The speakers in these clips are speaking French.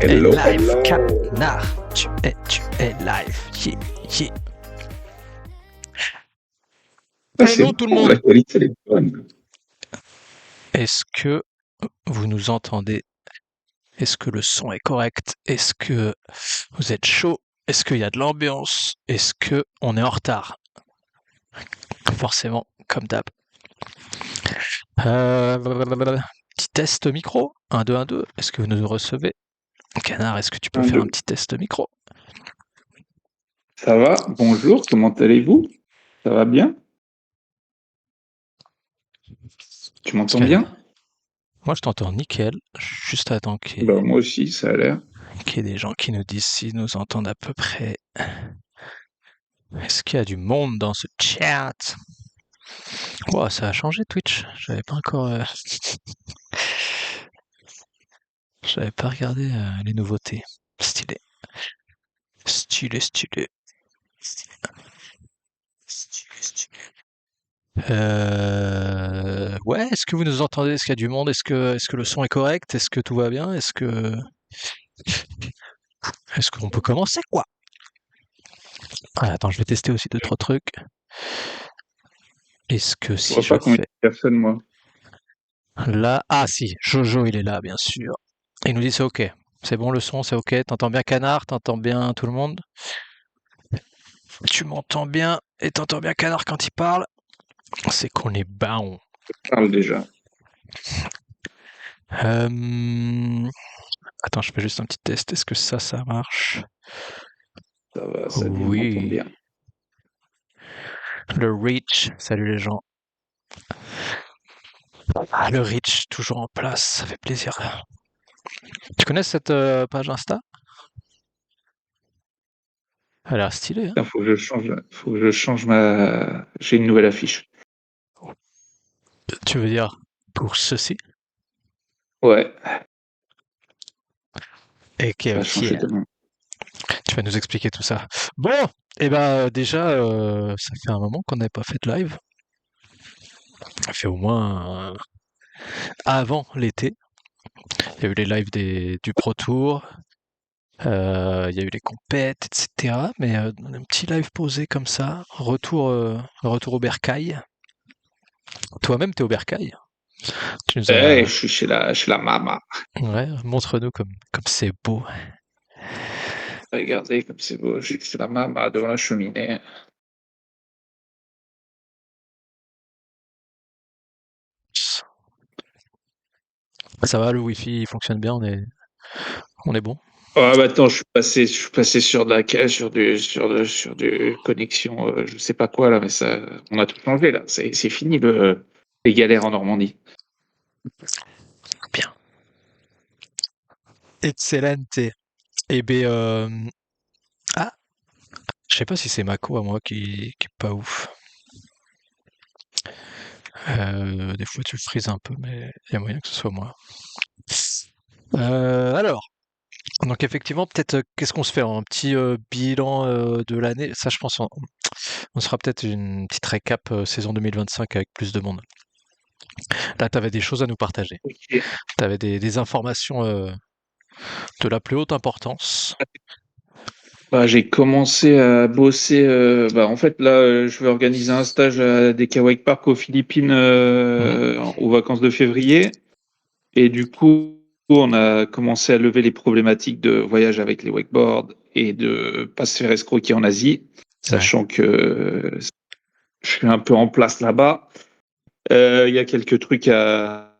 es Hello, live, hello. canard. Tu es live. Yeah, yeah. Ah, c'est Hello tout le bon, monde. la qualité elle est bonne. Est-ce que vous nous entendez? Est-ce que le son est correct? Est-ce que vous êtes chaud? Est-ce qu'il y a de l'ambiance? Est-ce que on est en retard? Forcément, comme d'hab. Petit test micro. 1, 2, 1, 2. Est-ce que vous nous recevez? Canard, est-ce que tu peux Un, faire un deux. petit test micro? Ça va? Bonjour, comment allez-vous? Ça va bien? Tu Parce m'entends que bien? moi, je t'entends nickel. Juste attends Bah, moi aussi, ça a l'air. qu'il y ait des gens qui nous disent s'ils nous entendent à peu près. Est-ce qu'il y a du monde dans ce chat? Wow, ça a changé Twitch. J'avais pas encore. J'avais pas regardé les nouveautés. Stylé. Stylé, stylé. Ouais, est-ce que vous nous entendez? Est-ce qu'il y a du monde? Est-ce que le son est correct? Est-ce que tout va bien? Est-ce qu'on peut commencer, quoi? Ah, attends, je vais tester aussi deux, trois trucs. Est-ce que Je si vois je pas combien fais de personnes, moi. là. Ah, si, Jojo, il est là, bien sûr. Il nous dit c'est ok. C'est bon, le son, c'est ok. T'entends bien Canard? T'entends bien tout le monde? Tu m'entends bien et t'entends bien Canard quand il parle? C'est qu'on est bon. Je parle déjà. Euh, Attends, je fais juste un petit test. Est-ce que ça marche? Ça va, salut, on m'entend Oui. bien. Le Reach. Salut les gens. Ah, le Reach, toujours en place. Ça fait plaisir. Tu connais cette page Insta? Elle a l'air stylée, hein? Putain, faut que je change ma. J'ai une nouvelle affiche. Tu veux dire pour ceci? Ouais, Ok, ça a ok. changé de nom. Tu vas nous expliquer tout ça. Bon, et déjà, ça fait un moment qu'on n'avait pas fait de live. Ça fait au moins avant l'été. Il y a eu les lives du Pro Tour, il y a eu les compètes, etc. Mais un petit live posé comme ça, retour au bercail. Toi-même, t'es au bercail. Tu nous Eh, as... je suis chez la mama. Ouais, montre-nous comme c'est beau. Regardez comme c'est beau, je suis chez la mama devant la cheminée. Ça va, le Wi-Fi il fonctionne bien, on est bon. Oh, bah attends, je suis passé sur de la, sur du connexion, je sais pas quoi là, mais ça, on a tout changé là. C'est fini les galères en Normandie. Bien. Excellente. Eh bien, ah, je sais pas si c'est Mako à moi qui est pas ouf. Des fois tu frises un peu, mais il y a moyen que ce soit moi. Alors, donc effectivement, peut-être, qu'est-ce qu'on se fait? Un petit bilan de l'année. Ça, je pense, on sera peut-être une petite récap saison 2025 avec plus de monde. Là, tu avais des choses à nous partager. Ok. Tu avais des informations de la plus haute importance. Bah, j'ai commencé à bosser. Bah, en fait, là, je vais organiser un stage à des Kawaii Park aux Philippines Mhm. aux vacances de février. Et du coup, on a commencé à lever les problématiques de voyage avec les wakeboards et de pas se faire escroquer en Asie, Ouais. sachant que je suis un peu en place là-bas. Il y a quelques trucs à,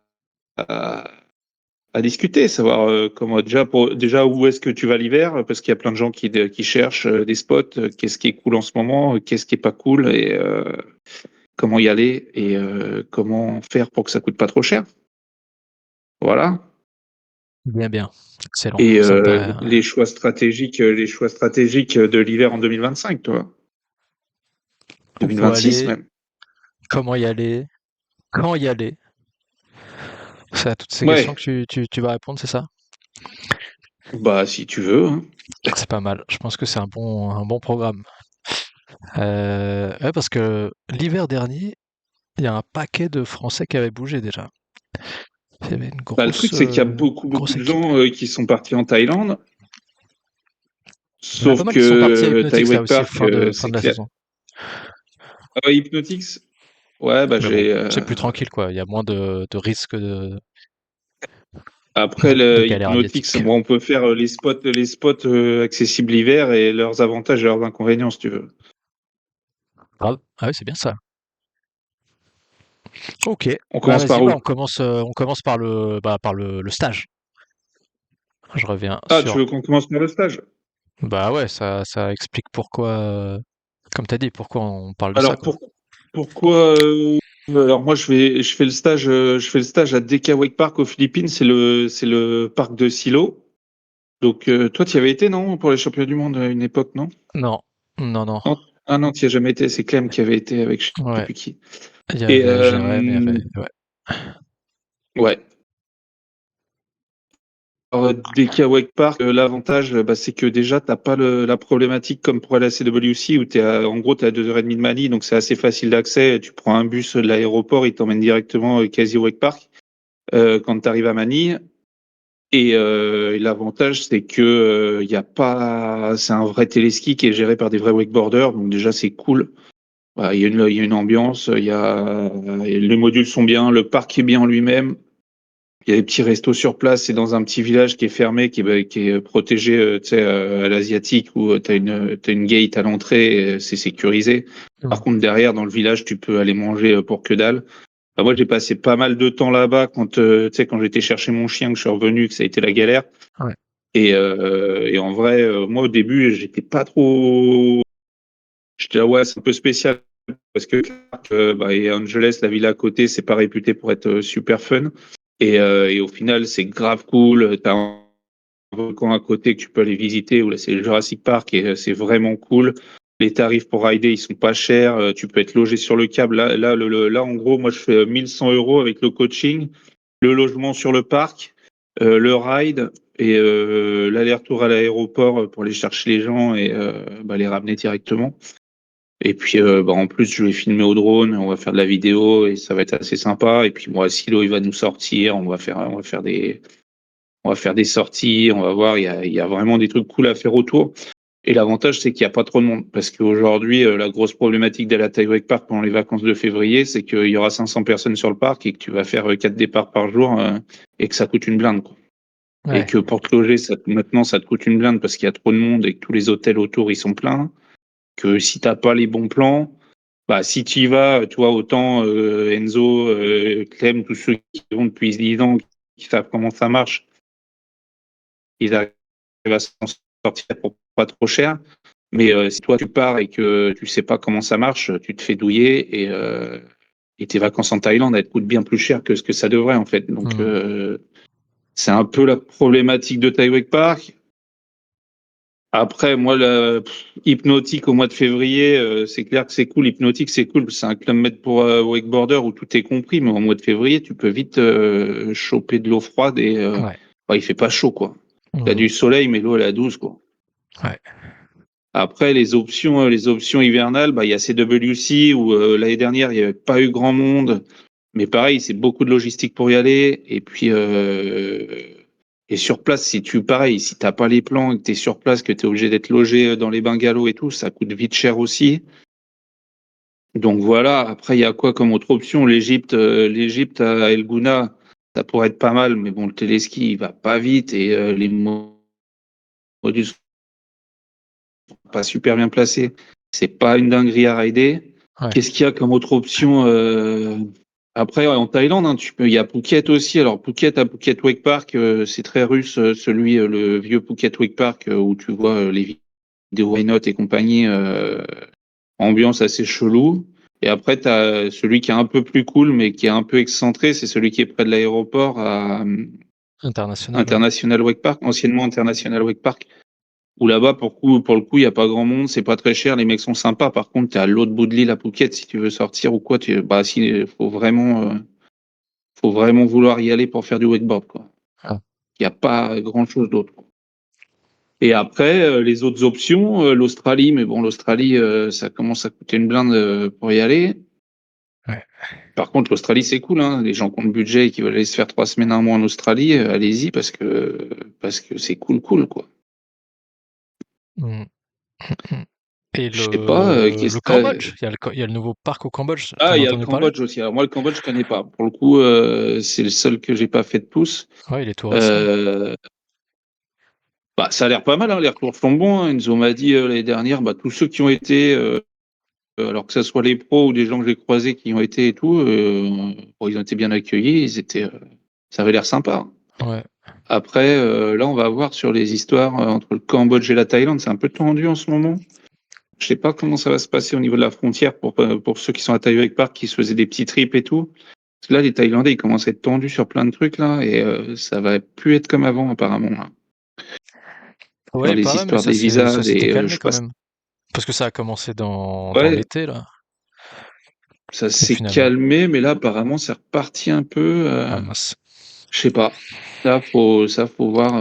à discuter, savoir comment déjà où est-ce que tu vas l'hiver, parce qu'il y a plein de gens qui cherchent des spots, qu'est-ce qui est cool en ce moment, qu'est-ce qui est pas cool et comment y aller et comment faire pour que ça coûte pas trop cher. Voilà. Bien, bien. Excellent. Et Ça me paraît. les choix stratégiques de l'hiver en 2025, toi. Où 2026 aller? même. Comment y aller? Quand y aller? C'est à toutes ces questions Ouais, que tu vas répondre, c'est ça? bah si tu veux, hein. C'est pas mal. Je pense que c'est un bon programme. Ouais, parce que l'hiver dernier, il y a un paquet de Français qui avaient bougé déjà. Il y avait une Le truc, c'est qu'il y a beaucoup grosse de équipe. gens qui sont partis en Thaïlande, Il y en a pas sauf mal qui sont partis à que Thai Hypnotics là Wake aussi, Park, fin c'est de la clair. saison. Ah ouais, Hypnotics, ouais, bah Mais bon, j'ai. c'est plus tranquille, quoi. Il y a moins de risques Après de le galère Hypnotics, aviatique. bon, on peut faire les spots accessibles l'hiver et leurs avantages et leurs inconvénients, si tu veux. Grave. Ah oui, c'est bien ça. Ok. On Bah commence vas-y, par bah où? on commence par le stage. Je reviens Ah, tu sur. veux qu'on commence par le stage? Bah ouais, ça explique pourquoi, comme t'as dit, pourquoi on parle de ça, Alors quoi. pourquoi alors moi je fais le stage à DK Wake Park aux Philippines, c'est le parc de Silo. Donc toi tu y avais été non pour les championnats du monde à une époque, non? Non, non, non. Non, ah non, tu y as jamais été, c'est Clem qui avait été avec je sais Ouais, plus qui. il y Et avait Jérém, il y avait. Ouais. ouais. Alors, DK Wake Park, l'avantage, bah, c'est que déjà, t'as pas la problématique comme pour la CWC où en gros, t'es à 2h30 de Manille, donc c'est assez facile d'accès. Tu prends un bus de l'aéroport, il t'emmène directement quasi Wake Park quand tu arrives à Manille. Et l'avantage, c'est que il y a pas, c'est un vrai téléski qui est géré par des vrais wakeboarders, donc déjà c'est cool. Voilà, il y a une ambiance, les modules sont bien, le parc est bien en lui-même. Il y a des petits restos sur place, c'est dans un petit village qui est fermé, qui est protégé, tu sais, à l'asiatique où t'as une gate à l'entrée, et c'est sécurisé. Par Mm. contre, derrière, dans le village, tu peux aller manger pour que dalle. Enfin, moi, j'ai passé pas mal de temps là-bas quand, tu sais, quand j'étais chercher mon chien, que je suis revenu, que ça a été la galère. Ouais. Et en vrai, moi, au début, j'étais pas trop. J'étais là, ouais, c'est un peu spécial parce que bah, et Angeles, la ville à côté, c'est pas réputé pour être super fun. Et au final, c'est grave cool. T'as un volcan à côté que tu peux aller visiter, où là, c'est le Jurassic Park et c'est vraiment cool. Les tarifs pour rider, ils sont pas chers. Tu peux être logé sur le câble. Là, en gros, moi, je fais 1 100 € avec le coaching, le logement sur le parc, le ride et l'aller-retour à l'aéroport pour aller chercher les gens et bah, les ramener directement. Et puis, bah, en plus, je vais filmer au drone, on va faire de la vidéo et ça va être assez sympa. Et puis, moi, Silo, il va nous sortir, on va faire des sorties, on va voir, il y a vraiment des trucs cool à faire autour. Et l'avantage, c'est qu'il n'y a pas trop de monde. Parce qu'aujourd'hui, la grosse problématique de la Wake Park pendant les vacances de février, c'est qu'il y aura 500 personnes sur le parc et que tu vas faire 4 départs par jour et que ça coûte une blinde, quoi. Et Ouais. que pour te loger, maintenant, ça te coûte une blinde parce qu'il y a trop de monde et que tous les hôtels autour, ils sont pleins. Que si t'as pas les bons plans, bah, si tu y vas, tu vois, autant Enzo, Clem, tous ceux qui vont depuis 10 ans, qui savent comment ça marche, ils arrivent à s'en sortir pour pas trop cher. Mais si toi tu pars et que tu sais pas comment ça marche, tu te fais douiller et tes vacances en Thaïlande, elles te coûtent bien plus cher que ce que ça devrait en fait. Donc Mm. c'est un peu la problématique de Thai Wake Park. Après, moi, Hypnotique au mois de février, c'est clair que c'est cool. Hypnotique, c'est cool. C'est un club med pour wakeboarder où tout est compris. Mais au mois de février, tu peux vite choper de l'eau froide et Ouais. bah, il fait pas chaud, quoi. T'as Mm. du soleil, mais l'eau, elle est à 12, quoi. Ouais. Après, les options hivernales, bah, il y a CWC où l'année dernière, il n'y avait pas eu grand monde. Mais pareil, c'est beaucoup de logistique pour y aller. Et sur place, pareil, si t'as pas les plans et que t'es sur place, que t'es obligé d'être logé dans les bungalows et tout, ça coûte vite cher aussi. Donc voilà. Après, il y a quoi comme autre option? L'Égypte à El Gouna, ça pourrait être pas mal, mais bon, le téléski, il va pas vite et les modules sont pas super bien placés. C'est pas une dinguerie à rider. Ouais. Qu'est-ce qu'il y a comme autre option après, ouais, en Thaïlande, hein, il y a Phuket aussi. Alors Phuket à Phuket Wake Park, c'est très russe, le vieux Phuket Wake Park où tu vois les vidéos Why Not et compagnie, ambiance assez chelou. Et après, tu as celui qui est un peu plus cool, mais qui est un peu excentré, c'est celui qui est près de l'aéroport à International, ouais. International Wake Park, anciennement International Wake Park, où là-bas, pour le coup, il n'y a pas grand monde, c'est pas très cher, les mecs sont sympas. Par contre, tu es à l'autre bout de l'île à Phuket, si tu veux sortir ou quoi, bah, si, faut vraiment vouloir y aller pour faire du wakeboard, quoi. Ah. Il n'y a pas grand-chose d'autre. Et après, les autres options, l'Australie, mais bon, l'Australie, ça commence à coûter une blinde pour y aller. Ouais. Par contre, l'Australie, c'est cool, hein. Les gens qui ont le budget et qui veulent aller se faire 3 semaines, un mois en Australie, allez-y parce que c'est cool, quoi. Mmh. Mmh. Et Je sais pas, le Cambodge, il y a le nouveau parc au Cambodge, Ah, t'en il as y a le entendu parler? Cambodge aussi. Alors moi, le Cambodge, je connais pas. Pour le coup, c'est le seul que j'ai pas fait de tous. Ouais, il est tout récent. Euh, Bah, ça a l'air pas mal, hein. Les retours sont bons, hein. Enzo m'a dit l'année dernière, bah, tous ceux qui ont été, alors que ce soit les pros ou des gens que j'ai croisés qui y ont été et tout, bon, ils ont été bien accueillis. Ça avait l'air sympa. Ouais. Après, là, on va voir sur les histoires entre le Cambodge et la Thaïlande. C'est un peu tendu en ce moment. Je sais pas comment ça va se passer au niveau de la frontière pour ceux qui sont à Taïwan Park, qui se faisaient des petits trips et tout. Parce que là, les Thaïlandais, ils commencent à être tendus sur plein de trucs là, et ça va plus être comme avant apparemment là. Ouais, Genre il les paraît, mais histoires des visas, ça s'était calmé je quand passe. même. Parce que ça a commencé dans Ouais, l'été, là. ça Et s'est finalement. calmé, mais là apparemment c'est reparti un peu. Ah mince. Je sais pas. Ça faut voir.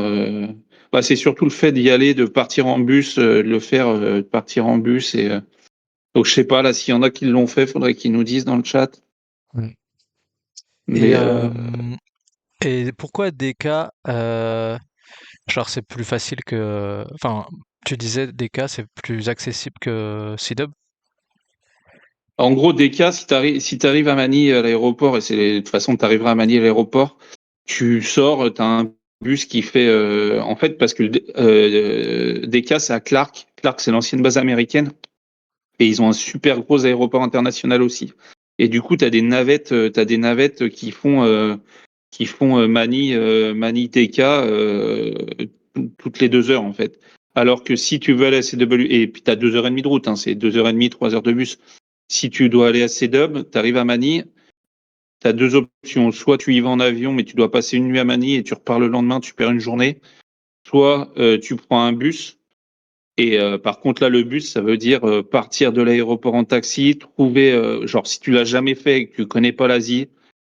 Bah, c'est surtout le fait d'y aller, de partir en bus, de le faire, de partir en bus et donc je sais pas là s'il y en a qui l'ont fait, faudrait qu'ils nous disent dans le chat. Mm. Et, Mais euh, et pourquoi DK, genre c'est plus facile que... Enfin, tu disais DK c'est plus accessible que C-Dub? en gros, des cas, si t'arrives à Manille à l'aéroport, et de toute façon, t'arriveras à Manille à l'aéroport, tu sors, t'as un bus qui fait, en fait, parce que DK, c'est à Clark. Clark, c'est l'ancienne base américaine, et ils ont un super gros aéroport international aussi. Et du coup, t'as des navettes qui font Manille DK toutes les 2 heures en fait. Alors que si tu veux aller à CW, et puis t'as 2 heures et demie de route, hein, c'est 2 heures et demie, 3 heures de bus. Si tu dois aller à CW, tu arrives à Manille, tu as 2 options. Soit tu y vas en avion, mais tu dois passer une nuit à Manille et tu repars le lendemain, tu perds une journée. Soit tu prends un bus. Et par contre, là, le bus, ça veut dire partir de l'aéroport en taxi, trouver, genre, si tu l'as jamais fait et que tu connais pas l'Asie,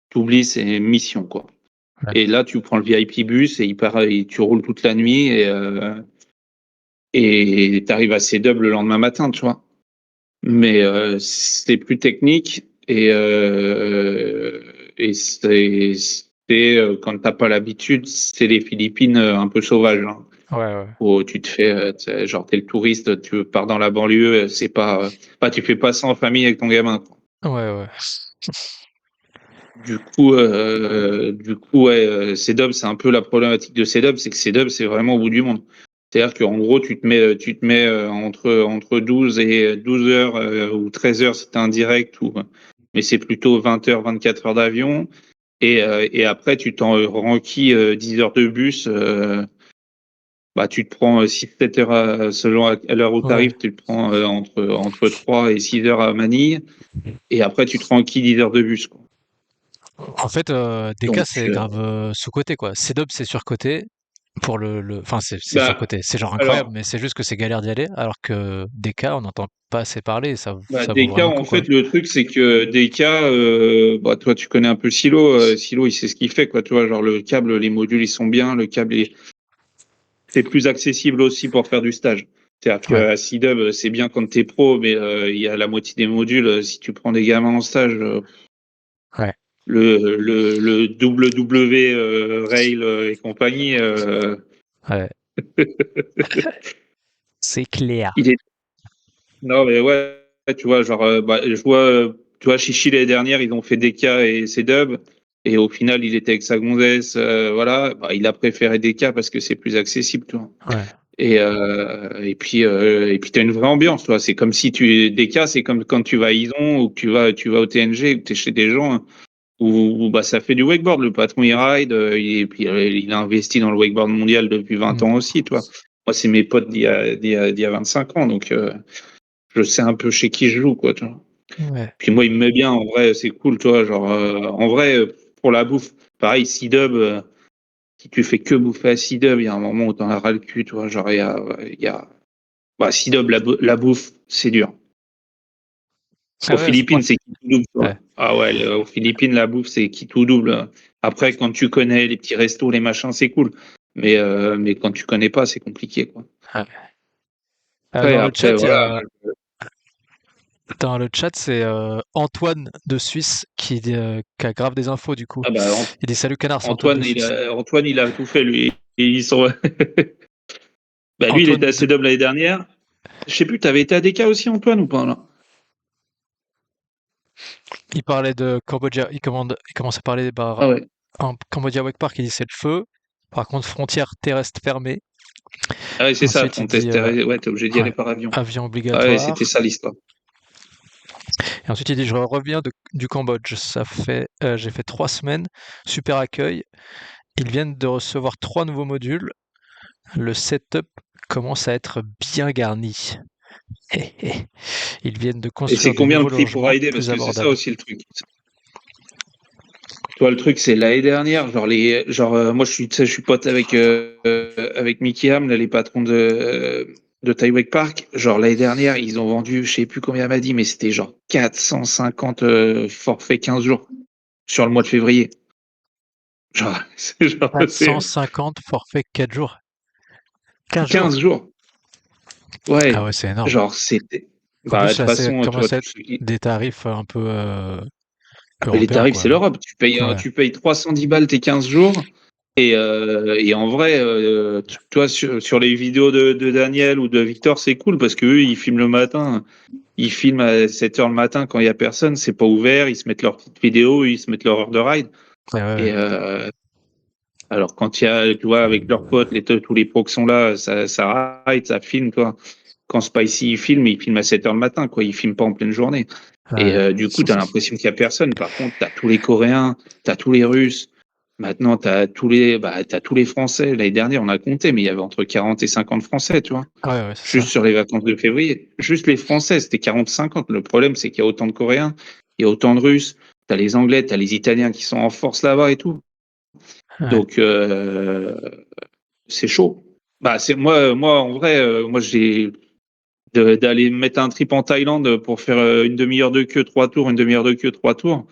tu oublies, c'est mission, quoi. Ouais. Et là, tu prends le VIP bus et tu roules toute la nuit et tu arrives à CW le lendemain matin, tu vois. Mais c'est plus technique et quand t'as pas l'habitude, c'est les Philippines un peu sauvages, hein. Ouais, ouais. Tu te fais genre t'es le touriste, tu pars dans la banlieue, c'est pas tu fais pas ça en famille avec ton gamin, quoi. Ouais, ouais. Du coup ouais, CEDUB, c'est un peu la problématique de CEDUB, c'est que CEDUB c'est vraiment au bout du monde. C'est-à-dire qu'en gros, tu te mets entre 12 et 12 heures ou 13 heures si t'es un direct, mais c'est plutôt 20 heures, 24 heures d'avion. Et après, tu t'en renquilles 10 heures de bus. Bah, tu te prends 6-7 heures selon à l'heure où tu Ouais. arrives, tu te prends entre 3 et 6 heures à Manille. Et après, tu te renquilles 10 heures de bus, quoi. En fait, DK, Donc, c'est grave sous-coté, quoi. C-Dub, c'est surcoté pour Enfin, c'est bah, surcoté. C'est genre incroyable, alors, mais c'est juste que c'est galère d'y aller, alors que DK, on n'entend pas assez parler, et bah, ça vaut des cas, vraiment le en coup, quoi. fait, le truc, c'est que des cas, bah, toi, tu connais un peu Silo. Silo, il sait ce qu'il fait, quoi. Tu vois, genre, le câble, les modules, ils sont bien. C'est plus accessible aussi pour faire du stage. C'est-à-dire Ouais, qu'à C-Dub, c'est bien quand t'es pro, mais il y a la moitié des modules. Si tu prends des gamins en stage, ouais, le WW Rail et compagnie, ouais. C'est clair. il est. Non, mais ouais, tu vois, genre, bah, je vois, tu vois, Chichi l'année dernière, ils ont fait DK et C-Dub, et au final, il était avec sa gonzesse, voilà, bah, il a préféré DK parce que c'est plus accessible, tu vois. Ouais, Et puis t'as une vraie ambiance, toi. C'est comme si DK, c'est comme quand tu vas à Ison ou que tu vas au TNG ou que t'es chez des gens, hein, où bah, ça fait du wakeboard. Le patron, il ride, et puis il a investi dans le wakeboard mondial depuis 20 mm, ans aussi, toi. Moi, c'est mes potes d'il y a 25 ans, donc je sais un peu chez qui je joue, quoi, tu vois. ouais. Puis moi, il me met bien, en vrai, c'est cool, tu vois. Genre, en vrai, pour la bouffe, pareil, C-Dub, si tu fais que bouffer à C-Dub, il y a un moment où t'en as ras le cul, tu vois. Genre, il y a bah, C-Dub, la bouffe, c'est dur. Ah Aux ouais, à ce point. Philippines, c'est qui tout double, tu vois. Ouais, Ah ouais, aux Philippines, la bouffe, c'est qui tout double. Après, quand tu connais les petits restos, les machins, c'est cool. Mais quand tu connais pas, c'est compliqué, quoi. ouais. Après, Dans le après, chat, voilà. Dans le chat, c'est Antoine de Suisse qui a grave des infos du coup. Ah bah, Il dit salut canard, c'est Antoine de Suisse. Antoine, il a tout fait, lui. Et ils sont... Bah, lui, il était Antoine à de... CW l'année dernière. Je sais plus, t'avais été à DK aussi, Antoine, ou pas, là? Il parlait de Cambodia, il commence à parler des bars Ah ouais. en Cambodia Wake Park, il dit c'est le feu. Par contre, frontière terrestre fermée. Ah ouais, c'est ça, Ensuite, il Frontes, dit ouais, t'es obligé d'y aller ouais, par avion. avion Ah ouais, c'était obligatoire. ça l'histoire. Et ensuite, il dit je reviens du Cambodge. J'ai fait 3 semaines, super accueil. Ils viennent de recevoir 3 nouveaux modules. Le setup commence à être bien garni. Ils viennent de Et c'est construire de combien le nouveaux prix pour logements rider? Parce plus que c'est ça abordables. aussi le truc. Toi, le truc, c'est l'année dernière, moi, tu sais, je suis pote avec Mickey Ham, là, les patrons de Taiwek Park. Genre, l'année dernière, ils ont vendu, je sais plus combien elle m'a dit, mais c'était genre 450 forfaits 15 jours sur le mois de février. Genre, c'est 450 forfait 4 jours. 15 15 jours. jours. Ah Ouais. ouais, c'est énorme. Genre, c'était. En Bah, de plus, toute là, c'est façon, tu vois, commence à tous être ceux qui. des tarifs un peu Ah, mais les européens, tarifs, c'est quoi. l'Europe. Ouais, Tu payes 310 balles tes 15 jours. Et en vrai, toi, sur les vidéos de Daniel ou de Victor, c'est cool parce qu'eux, ils filment le matin. Ils filment à 7 heures le matin quand il y a personne. C'est pas ouvert. Ils se mettent leur petite vidéo, ils se mettent leur heure de ride. ouais, ouais. Et alors, quand il y a, tu vois, avec leurs potes, tous les pros qui sont là, ça ride, ça filme, toi. Quand Spicy il filme à 7 heures le matin, quoi. Il filme pas en pleine journée. Et Ouais. du coup, tu as l'impression qu'il y a personne. Par contre, tu as tous les Coréens, tu as tous les Russes. Maintenant, t'as tous les Français. L'année dernière, on a compté, mais il y avait entre 40 et 50 Français, tu vois. Ouais, ouais, c'est Juste ça. sur les vacances de février. Juste les Français, c'était 40-50. Le problème, c'est qu'il y a autant de Coréens, il y a autant de Russes. T'as les Anglais, t'as les Italiens qui sont en force là-bas et tout. Ouais. Donc, c'est chaud. Bah, moi, en vrai, moi, d'aller mettre un trip en Thaïlande pour faire une demi-heure de queue, 3 tours, une demi-heure de queue, 3 tours.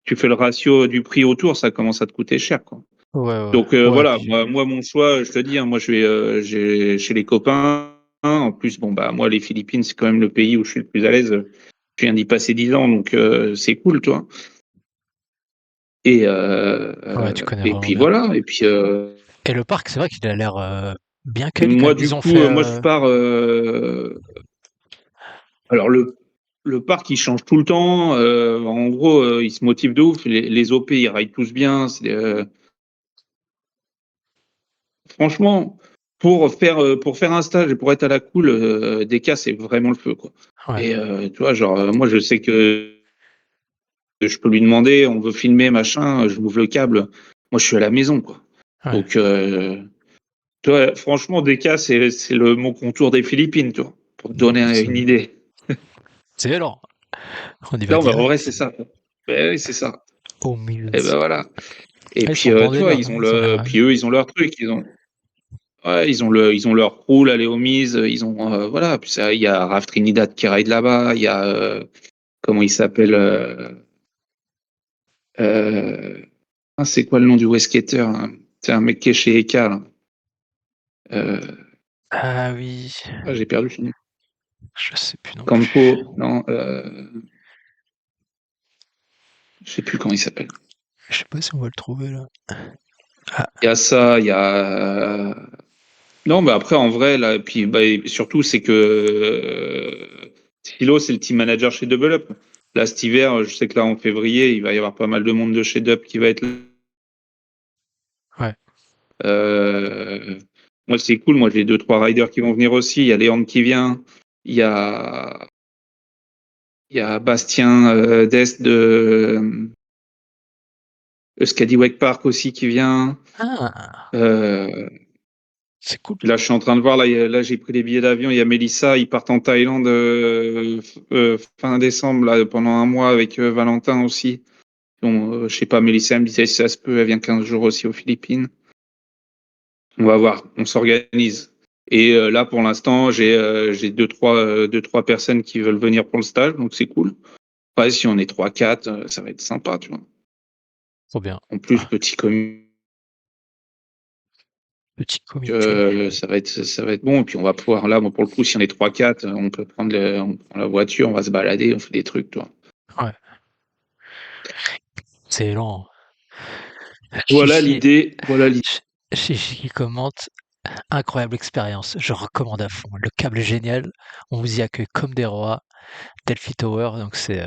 Tu fais le ratio du prix au tour, ça commence à te coûter cher, quoi. Ouais, ouais. Donc Ouais, voilà, puis... moi, mon choix, je te dis, hein, moi je vais chez les copains. En plus, bon bah moi les Philippines, c'est quand même le pays où je suis le plus à l'aise. Je viens d'y passer 10 ans, donc c'est cool, toi. Et Ouais, tu connais et vraiment puis bien. voilà. Et puis Et le parc, c'est vrai qu'il a l'air bien quali quand moi même. du Ils ont coup, fait... moi je pars. Alors le parc il change tout le temps. En gros, il se motive de ouf. Les OP ils raillent tous bien. Franchement, pour faire un stage et pour être à la cool, DK, c'est vraiment le feu, quoi. Ouais, Et tu vois, genre, moi, je sais que je peux lui demander, on veut filmer, machin, je m'ouvre le câble. Moi, je suis à la maison, quoi. ouais. Donc, tu vois, franchement, DK, c'est mon contour des Philippines, tu vois, pour te donner une idée. C'est alors. On y va Non, mais en vrai, direct. c'est ça. Ben oui, c'est ça. Au Et ben Mills. voilà. Et Ah, ils puis, sont bon tu vois, délire, non? Ils ont l'air... puis eux, ils ont leur truc. Ouais, ils ont leur crew, là, les homies, ils ont, voilà. Puis ça, il y a Raf Trinidad qui ride là-bas, il y a, comment il s'appelle, euh, c'est quoi le nom du Westcater, hein. C'est un mec qui est chez Eka, là. Ah oui, J'ai perdu son nom. je sais plus non plus. Campo, non, je sais plus comment il s'appelle. Je sais pas si on va le trouver là. Ah, Il y a ça, il y a, non, mais après, en vrai, là, puis, bah, et surtout, c'est que, Philo, c'est le team manager chez Double Up. Là, cet hiver, je sais que là, en février, il va y avoir pas mal de monde de chez Dub qui va être là. ouais. Euh, moi, c'est cool. Moi, j'ai deux, trois riders qui vont venir aussi. Il y a Léon qui vient. Il y a, il y a Bastien Dest de Skady Park aussi qui vient. Ah, Euh, c'est cool. là, je suis en train de voir. Là, j'ai pris des billets d'avion. Il y a Mélissa. Ils partent en Thaïlande fin décembre là, pendant un mois avec Valentin aussi. Bon, je sais pas, Mélissa elle me disait si ça se peut. Elle vient 15 jours aussi aux Philippines. On va voir, on s'organise. Et là, pour l'instant, j'ai deux, trois personnes qui veulent venir pour le stage, donc c'est cool. Ouais, si on est trois, quatre, ça va être sympa, tu vois. Trop bien. En plus, petit commun. Petit comité. Ça va être bon. Et puis on va pouvoir, là, bon, pour le coup, si on est 3-4, on peut on prend la voiture, on va se balader, on fait des trucs, toi. Ouais, c'est lent. Voilà Chichi, l'idée. Voilà l'idée. Chichi qui commente. Incroyable expérience, je recommande à fond. Le câble est génial, on vous y accueille comme des rois. Delphi Tower, donc c'est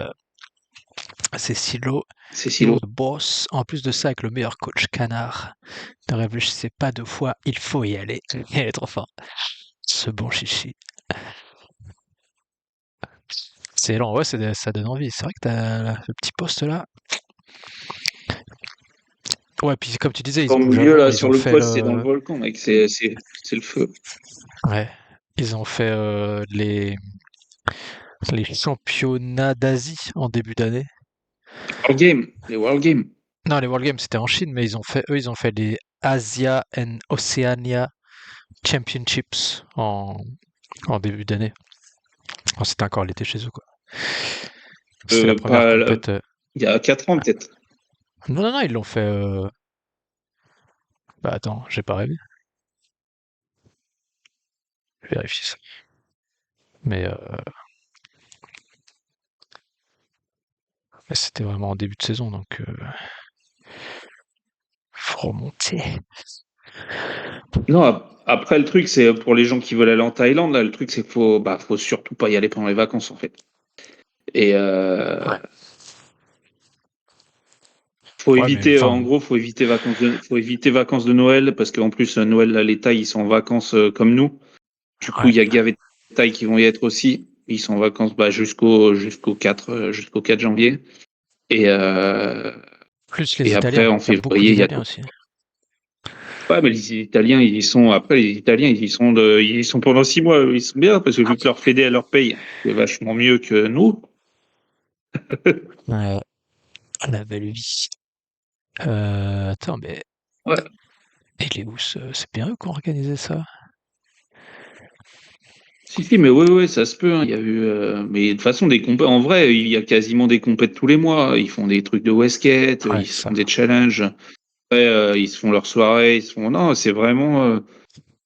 Silo. C'est Yo, silo. the boss. En plus de ça, avec le meilleur coach canard. Ne réfléchissez pas deux fois, il faut y aller. Il est trop fort. Ce bon chichi. C'est lent, ouais, ça donne envie. C'est vrai que t'as le petit poste là. Ouais, puis comme tu disais, ils se Au bougent à milieu, fond. là, Ils sur ont le fait poste, c'est dans le le. volcan, mec. C'est le feu. Ouais. Ils ont fait les championnats d'Asie en début d'année. World Game. Les World Game. Non, les World Games, c'était en Chine, mais ils ont fait les Asia and Oceania Championships en début d'année. Quand c'était encore l'été chez eux, quoi. C'était la première Pas, compète. il y a 4 ans, peut-être. Non, non, non, ils l'ont fait. Bah attends, j'ai pas rêvé. Je vérifie ça. Mais c'était vraiment en début de saison, donc faut remonter. Non, après, le truc, c'est pour les gens qui veulent aller en Thaïlande, là, le truc, c'est qu'il faut surtout pas y aller pendant les vacances, en fait. Et Ouais. faut Ouais, mais éviter, en enfin, gros, faut éviter vacances de Noël, parce qu'en plus, Noël, là, les Thaïs, ils sont en vacances comme nous. Du coup, ouais. il y a gavé de Thaïs qui vont y être aussi. Ils sont en vacances bah, jusqu'au 4 janvier. Et, euh, Plus les et après, Italiens. en Il y a beaucoup février, il y a d'Italiens quoi? aussi. Ouais, mais les Italiens, les Italiens, ils sont pendant 6 mois, ils sont bien, parce que vu que leur fédé, elle leur paye, c'est vachement mieux que nous. Ouais, la belle vie. Attends, mais Ouais. et les Housses, c'est bien eux qui ont organisé ça? Si, si, mais ouais, ça se peut, hein. Il y a eu, mais de toute façon, en vrai, il y a quasiment des compètes tous les mois. Ils font des trucs de wesket, Ouais, ils se c'est font ça. des challenges. Après, ils se font leurs soirées, non, c'est vraiment,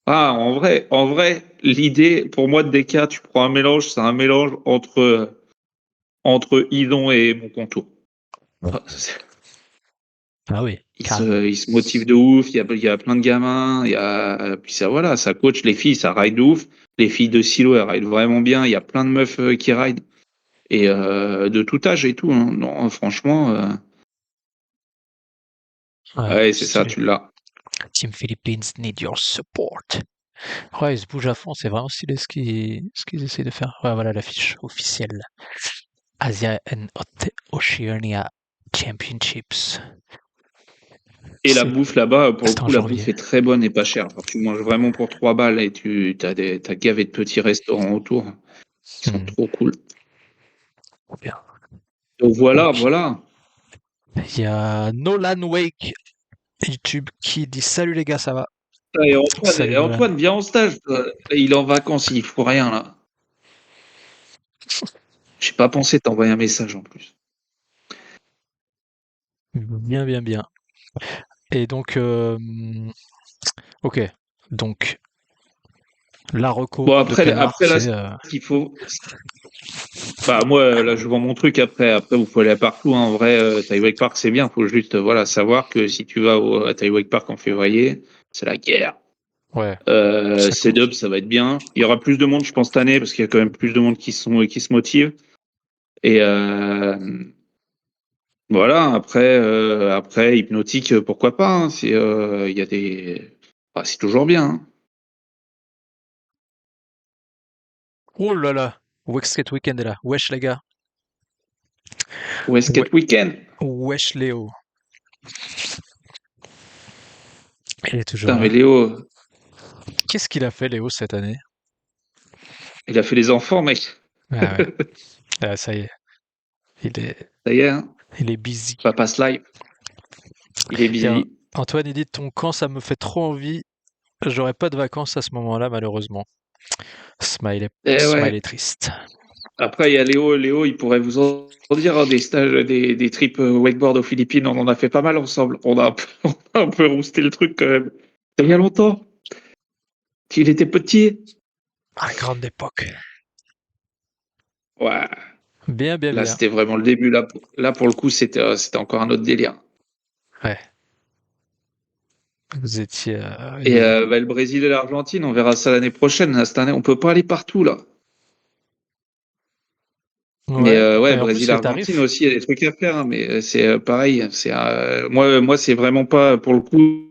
en vrai, l'idée, pour moi, de DK, tu prends un mélange, c'est un mélange entre Idon et mon contour. Ah, Ah oui, carrément. ils se motivent de ouf, il y a plein de gamins, puis ça, voilà, ça coach les filles, ça ride de ouf. Les filles de Silo, elles ride vraiment bien, il y a plein de meufs qui ride. Et de tout âge et tout, hein. Non, franchement, Ouais, ouais, c'est ça, stylé. tu l'as. Team Philippines need your support. Ouais, ils se bougent à fond, c'est vraiment stylé ce qu'ils essayent de faire. Ouais, voilà l'affiche officielle. Asia and Oceania Championships. Et la C'est bouffe là-bas, pour le c'est en coup, la bouffe janvier. est très bonne et pas chère. Alors, tu manges vraiment pour 3 balles et t'as gavé de petits restaurants autour qui sont Hmm, trop cool. trop bien. Donc voilà, Ok. voilà. Il y a Nolan Wake YouTube qui dit salut les gars, ça va? Et Salut Nolan. Antoine, viens en stage, toi. Là, il est en vacances, il fout rien là. J'ai pas pensé t'envoyer un message en plus. Bien, bien, bien. Et donc, ok. Donc, la reco Bon, de Canard, après là, c'est ce qu'il faut. Bah moi, là, je vends mon truc après. Après, vous pouvez aller partout, hein. En vrai, Taiwak Park, c'est bien. Faut juste, voilà, savoir que si tu vas à Taiwak Park en février, c'est la guerre. ouais, ça C-Dub, commence. ça va être bien. Il y aura plus de monde, je pense, cette année, parce qu'il y a quand même plus de monde qui se motive. Et voilà, après, hypnotique, pourquoi pas, hein. Il y a c'est toujours bien, hein. Oh là là, Wexket Weekend est là. Wesh les gars. Westgate Weekend. Wesh Léo. Il est toujours Putain, mais là. Léo, Qu'est-ce qu'il a fait Léo cette année? il a fait les enfants, mec. Ah ouais, ah, ça y est, il est, Ça y est, hein. il est busy. Papa Slime, il est Tiens, busy. Antoine, il dit ton camp, ça me fait trop envie. J'aurais pas de vacances à ce moment-là, malheureusement. Smile Eh smile ouais. est triste. Après, il y a Léo. Léo, il pourrait vous en dire, hein, des stages, des trips wakeboard aux Philippines. On en a fait pas mal ensemble. On a un peu, on a un peu rousté le truc quand même. Il y a longtemps. qu'il était petit. Ah, grande époque. Ouais. Bien, bien, Là, bien. c'était vraiment le début. Là pour le coup, c'était encore un autre délire. Ouais. Vous étiez. Et le Brésil et l'Argentine, on verra ça l'année prochaine. Là, cette année, on peut pas aller partout là. Mais Ouais. ouais, Et en plus, les Brésil-Argentine tarifs. aussi, il y a des trucs à faire, hein, mais c'est pareil. Moi, c'est vraiment pas pour le coup.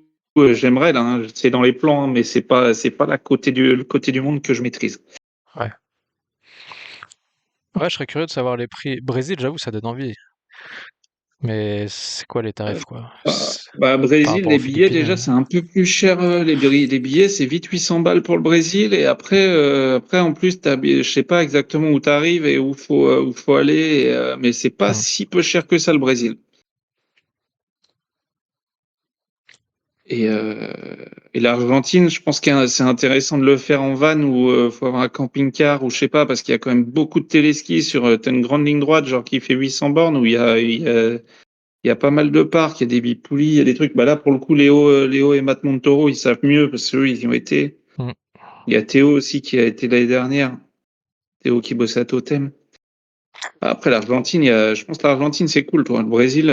J'aimerais là, hein, c'est dans les plans, hein, mais c'est pas le côté du monde que je maîtrise. Ouais. Ouais, je serais curieux de savoir les prix. Brésil, j'avoue, ça donne envie. Mais c'est quoi les tarifs, quoi? Par Brésil, rapport aux les billets Philippines. déjà, c'est un peu plus cher. Les billets, c'est vite 800 balles pour le Brésil, et après en plus, je sais pas exactement où tu arrives et où faut aller, mais c'est pas Hmm. si peu cher que ça le Brésil. Et, euh, et l'Argentine, je pense que c'est intéressant de le faire en van ou faut avoir un camping-car ou je sais pas, parce qu'il y a quand même beaucoup de téléskis t'as une grande ligne droite, genre qui fait 800 bornes, où il y a pas mal de parcs, il y a des bipoulis, il y a des trucs. Bah là, pour le coup, Léo et Matt Montoro, ils savent mieux parce qu'eux, ils y ont été. Hmm. Il y a Théo aussi qui a été l'année dernière. Théo qui bossait à Totem. Après, l'Argentine, je pense que l'Argentine, c'est cool. Le Brésil,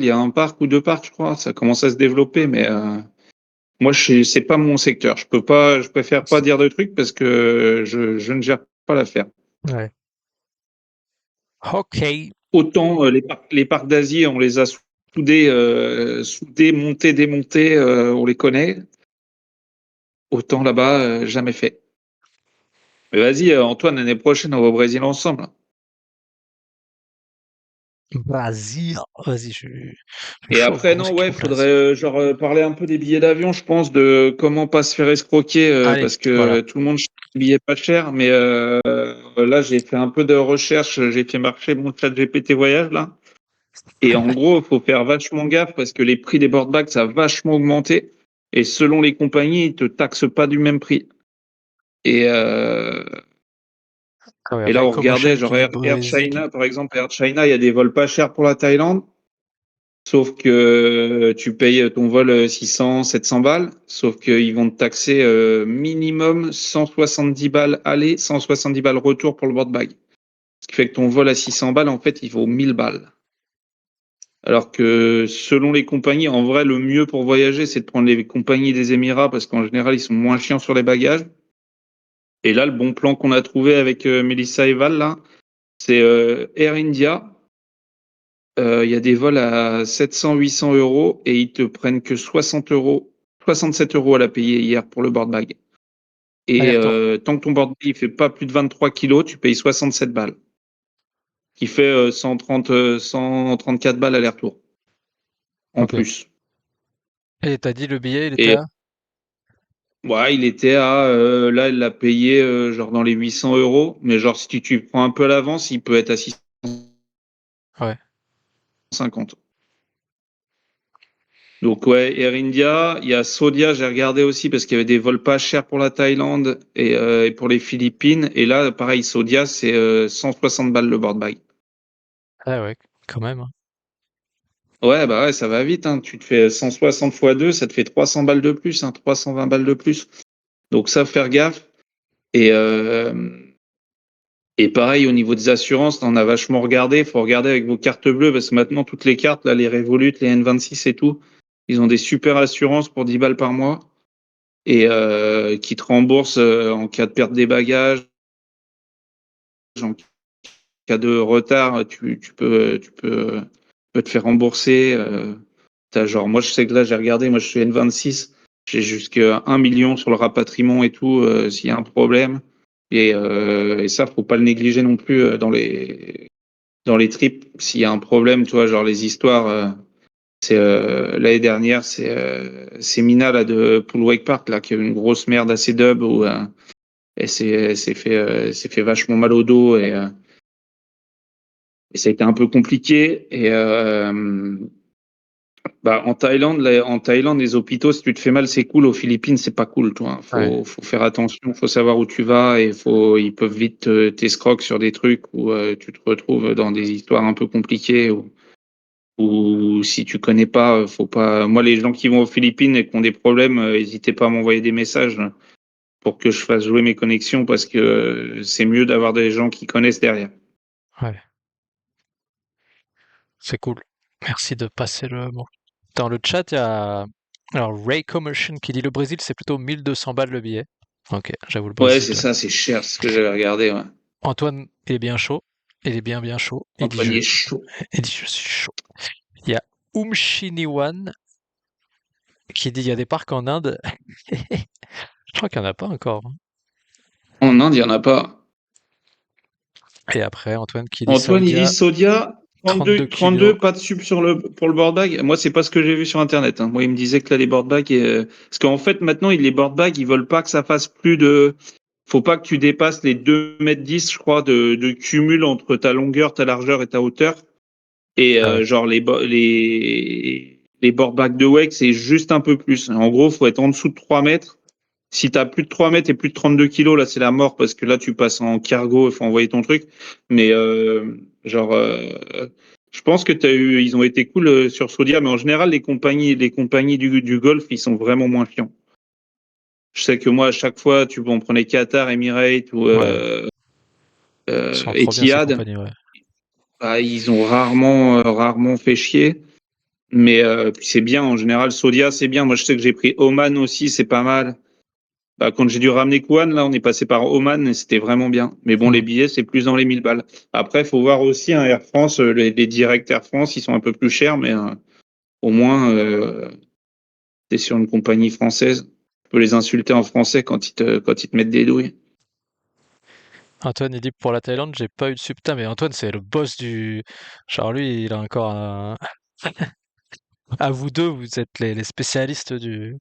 il y a un parc ou deux parcs, je crois. Ça commence à se développer, mais moi, c'est pas mon secteur. Je préfère pas dire de trucs parce que je ne gère pas l'affaire. Ouais. Ok. Autant les parcs d'Asie, on les a soudés, montés, démontés, on les connaît. Autant là-bas, jamais fait. Mais vas-y, Antoine, l'année prochaine, on va au Brésil ensemble. Brésil. Vas-y, je suis Et chaud, après, gros non, équipe ouais, au place. faudrait genre parler un peu des billets d'avion, je pense, de comment pas se faire escroquer, Allez, parce voilà. que tout le monde cherche des billets pas chers. Mais là, j'ai fait un peu de recherche, j'ai fait marcher mon chat GPT voyage là. Et en gros, il faut faire vachement gaffe parce que les prix des board bags, ça a vachement augmenté. Et selon les compagnies, ils te taxent pas du même prix. Et, euh, Ah ouais, et là, avec on Comotion regardait, qui genre dit Air Brésil. China, par exemple, Air China, il y a des vols pas chers pour la Thaïlande. Sauf que tu payes ton vol 600, 700 balles. Sauf qu'ils vont te taxer minimum 170 balles aller, 170 balles retour pour le board bag. Ce qui fait que ton vol à 600 balles, en fait, il vaut 1000 balles. Alors que selon les compagnies, en vrai, le mieux pour voyager, c'est de prendre les compagnies des Émirats parce qu'en général, ils sont moins chiants sur les bagages. Et là, le bon plan qu'on a trouvé avec Melissa et Val, là, c'est Air India. Il y a des vols à 700, 800 euros et ils te prennent que 60 euros, 67 euros à la payer hier pour le board bag. Et Aller-retour. tant que ton board bag il fait pas plus de 23 kilos, tu payes 67 balles, qui fait 130, 134 balles aller-retour en Ok. plus. Et t'as dit le billet, il était Et à? ouais, il était là, il l'a payé genre dans les 800 euros, mais genre si tu prends un peu à l'avance, il peut être à 650. Ouais. Donc ouais, Air India, il y a Saudia, j'ai regardé aussi parce qu'il y avait des vols pas chers pour la Thaïlande et pour les Philippines. Et là, pareil, Saudia, c'est 160 balles le board bag. Ah ouais, quand même, hein. Ouais, bah ouais, ça va vite, hein. Tu te fais 160 fois 2, ça te fait 300 balles de plus, hein, 320 balles de plus. Donc ça, faire gaffe. Et, euh, et pareil, au niveau des assurances, on a vachement regardé. Il faut regarder avec vos cartes bleues parce que maintenant, toutes les cartes, là, les Revolut, les N26 et tout, ils ont des super assurances pour 10 balles par mois. Et qui te rembourse en cas de perte des bagages, en cas de retard, tu peux te faire rembourser. Genre, moi, je sais que là, j'ai regardé, moi, je suis N26, j'ai jusqu'à 1 million sur le rapatriement et tout, s'il y a un problème. Et ça, faut pas le négliger non plus dans les trips. S'il y a un problème, tu vois, genre les histoires. C'est l'année dernière, c'est Mina là de Pool Wake Park là qui a eu une grosse merde assez dub où elle s'est fait vachement mal au dos et ça a été un peu compliqué. Et en Thaïlande, les hôpitaux, si tu te fais mal, c'est cool. Aux Philippines, c'est pas cool, toi. Ouais. Faut faire attention, faut savoir où tu vas et ils peuvent vite t'escroquer sur des trucs où tu te retrouves dans des histoires un peu compliquées ou si tu connais pas, faut pas. Moi, les gens qui vont aux Philippines et qui ont des problèmes, n'hésitez pas à m'envoyer des messages. pour que je fasse jouer mes connexions parce que c'est mieux d'avoir des gens qui connaissent derrière. Ouais, c'est cool. Merci de passer le mot. Dans le chat, il y a alors Ray Commotion qui dit le Brésil, c'est plutôt 1200 balles le billet. Ok, j'avoue le Ouais, Brésil. c'est ça, c'est cher, c'est ce que j'avais regardé. Ouais. Antoine, il est bien chaud. Il est bien chaud. Antoine il est chaud. Il dit je suis chaud. Il y a Umshiniwan qui dit il y a des parcs en Inde. Je crois qu'il n'y en a pas encore, hein. En Inde, il n'y en a pas. Et après, Antoine qui dit Antoine, il dit Saudia, Sodia, 32 32, kilos. pas de sub pour le board bag. Moi, c'est pas ce que j'ai vu sur Internet. Hein. Moi, il me disait que là, les board bags, parce qu'en fait, maintenant, les board bags, ils veulent pas que ça fasse plus de. Faut pas que tu dépasses les 2,10 m, je crois, de cumul entre ta longueur, ta largeur et ta hauteur. Et Ah ouais. genre, les board bags de Wake, c'est juste un peu plus. En gros, faut être en dessous de 3 mètres. Si tu as plus de 3 mètres et plus de 32 kilos, là, c'est la mort parce que là, tu passes en cargo, il faut envoyer ton truc. Mais genre, je pense que ils ont été cool sur Saudia, mais en général, les compagnies du Golfe, ils sont vraiment moins chiants. Je sais que moi, à chaque fois, on prenait Qatar, Emirates ou Ouais. Ils sont trop bien ces Etihad, compagnies, ouais. bah, ils ont rarement fait chier. Mais puis c'est bien, en général, Saudia, c'est bien. Moi, je sais que j'ai pris Oman aussi, c'est pas mal. Bah, quand j'ai dû ramener Kouane, là, on est passé par Oman et c'était vraiment bien. Mais bon, les Hmm. billets, c'est plus dans les 1000 balles. Après, il faut voir aussi un Air France, les directs Air France, ils sont un peu plus chers, mais au moins, tu es sur une compagnie française. Tu peux les insulter en français quand ils te mettent des douilles. Antoine, il dit pour la Thaïlande, j'ai pas eu de subta, mais Antoine, c'est le boss du. Genre, lui, il a encore un. À vous deux, vous êtes les spécialistes du.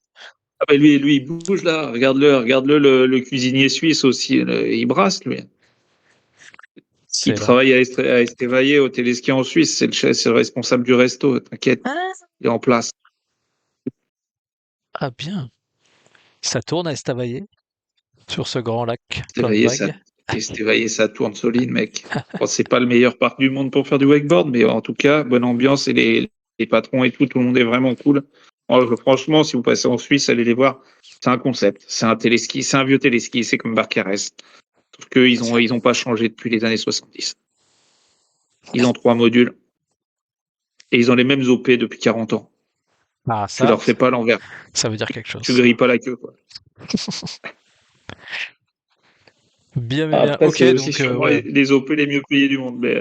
Ah bah lui, il bouge là. Regarde-le, le cuisinier suisse aussi. Il brasse, lui. Il C'est là. travaille à Estavayer au téléski en Suisse. C'est le chef, c'est le responsable du resto. T'inquiète, Ah, il est en place. ah, bien. Ça tourne à Estavayer, sur ce grand lac plein de Estavayer, ça, vagues. Estavayer, ça tourne solide, mec. Bon, c'est pas le meilleur parc du monde pour faire du wakeboard, mais en tout cas, bonne ambiance et les patrons et tout le monde est vraiment cool. Franchement, si vous passez en Suisse, allez les voir. C'est un concept. C'est un téléski, c'est un vieux téléski. C'est comme Barcarès. Sauf ils ont pas changé depuis les années 70. Ils ont 3 modules et ils ont les mêmes OP depuis 40 ans. Ah, Tu leur fais pas l'envers. ça veut dire quelque Tu chose. grilles pas la queue, quoi. Bien. Après, Ok, c'est aussi donc, sûrement ouais. les OP les mieux payés du monde. Mais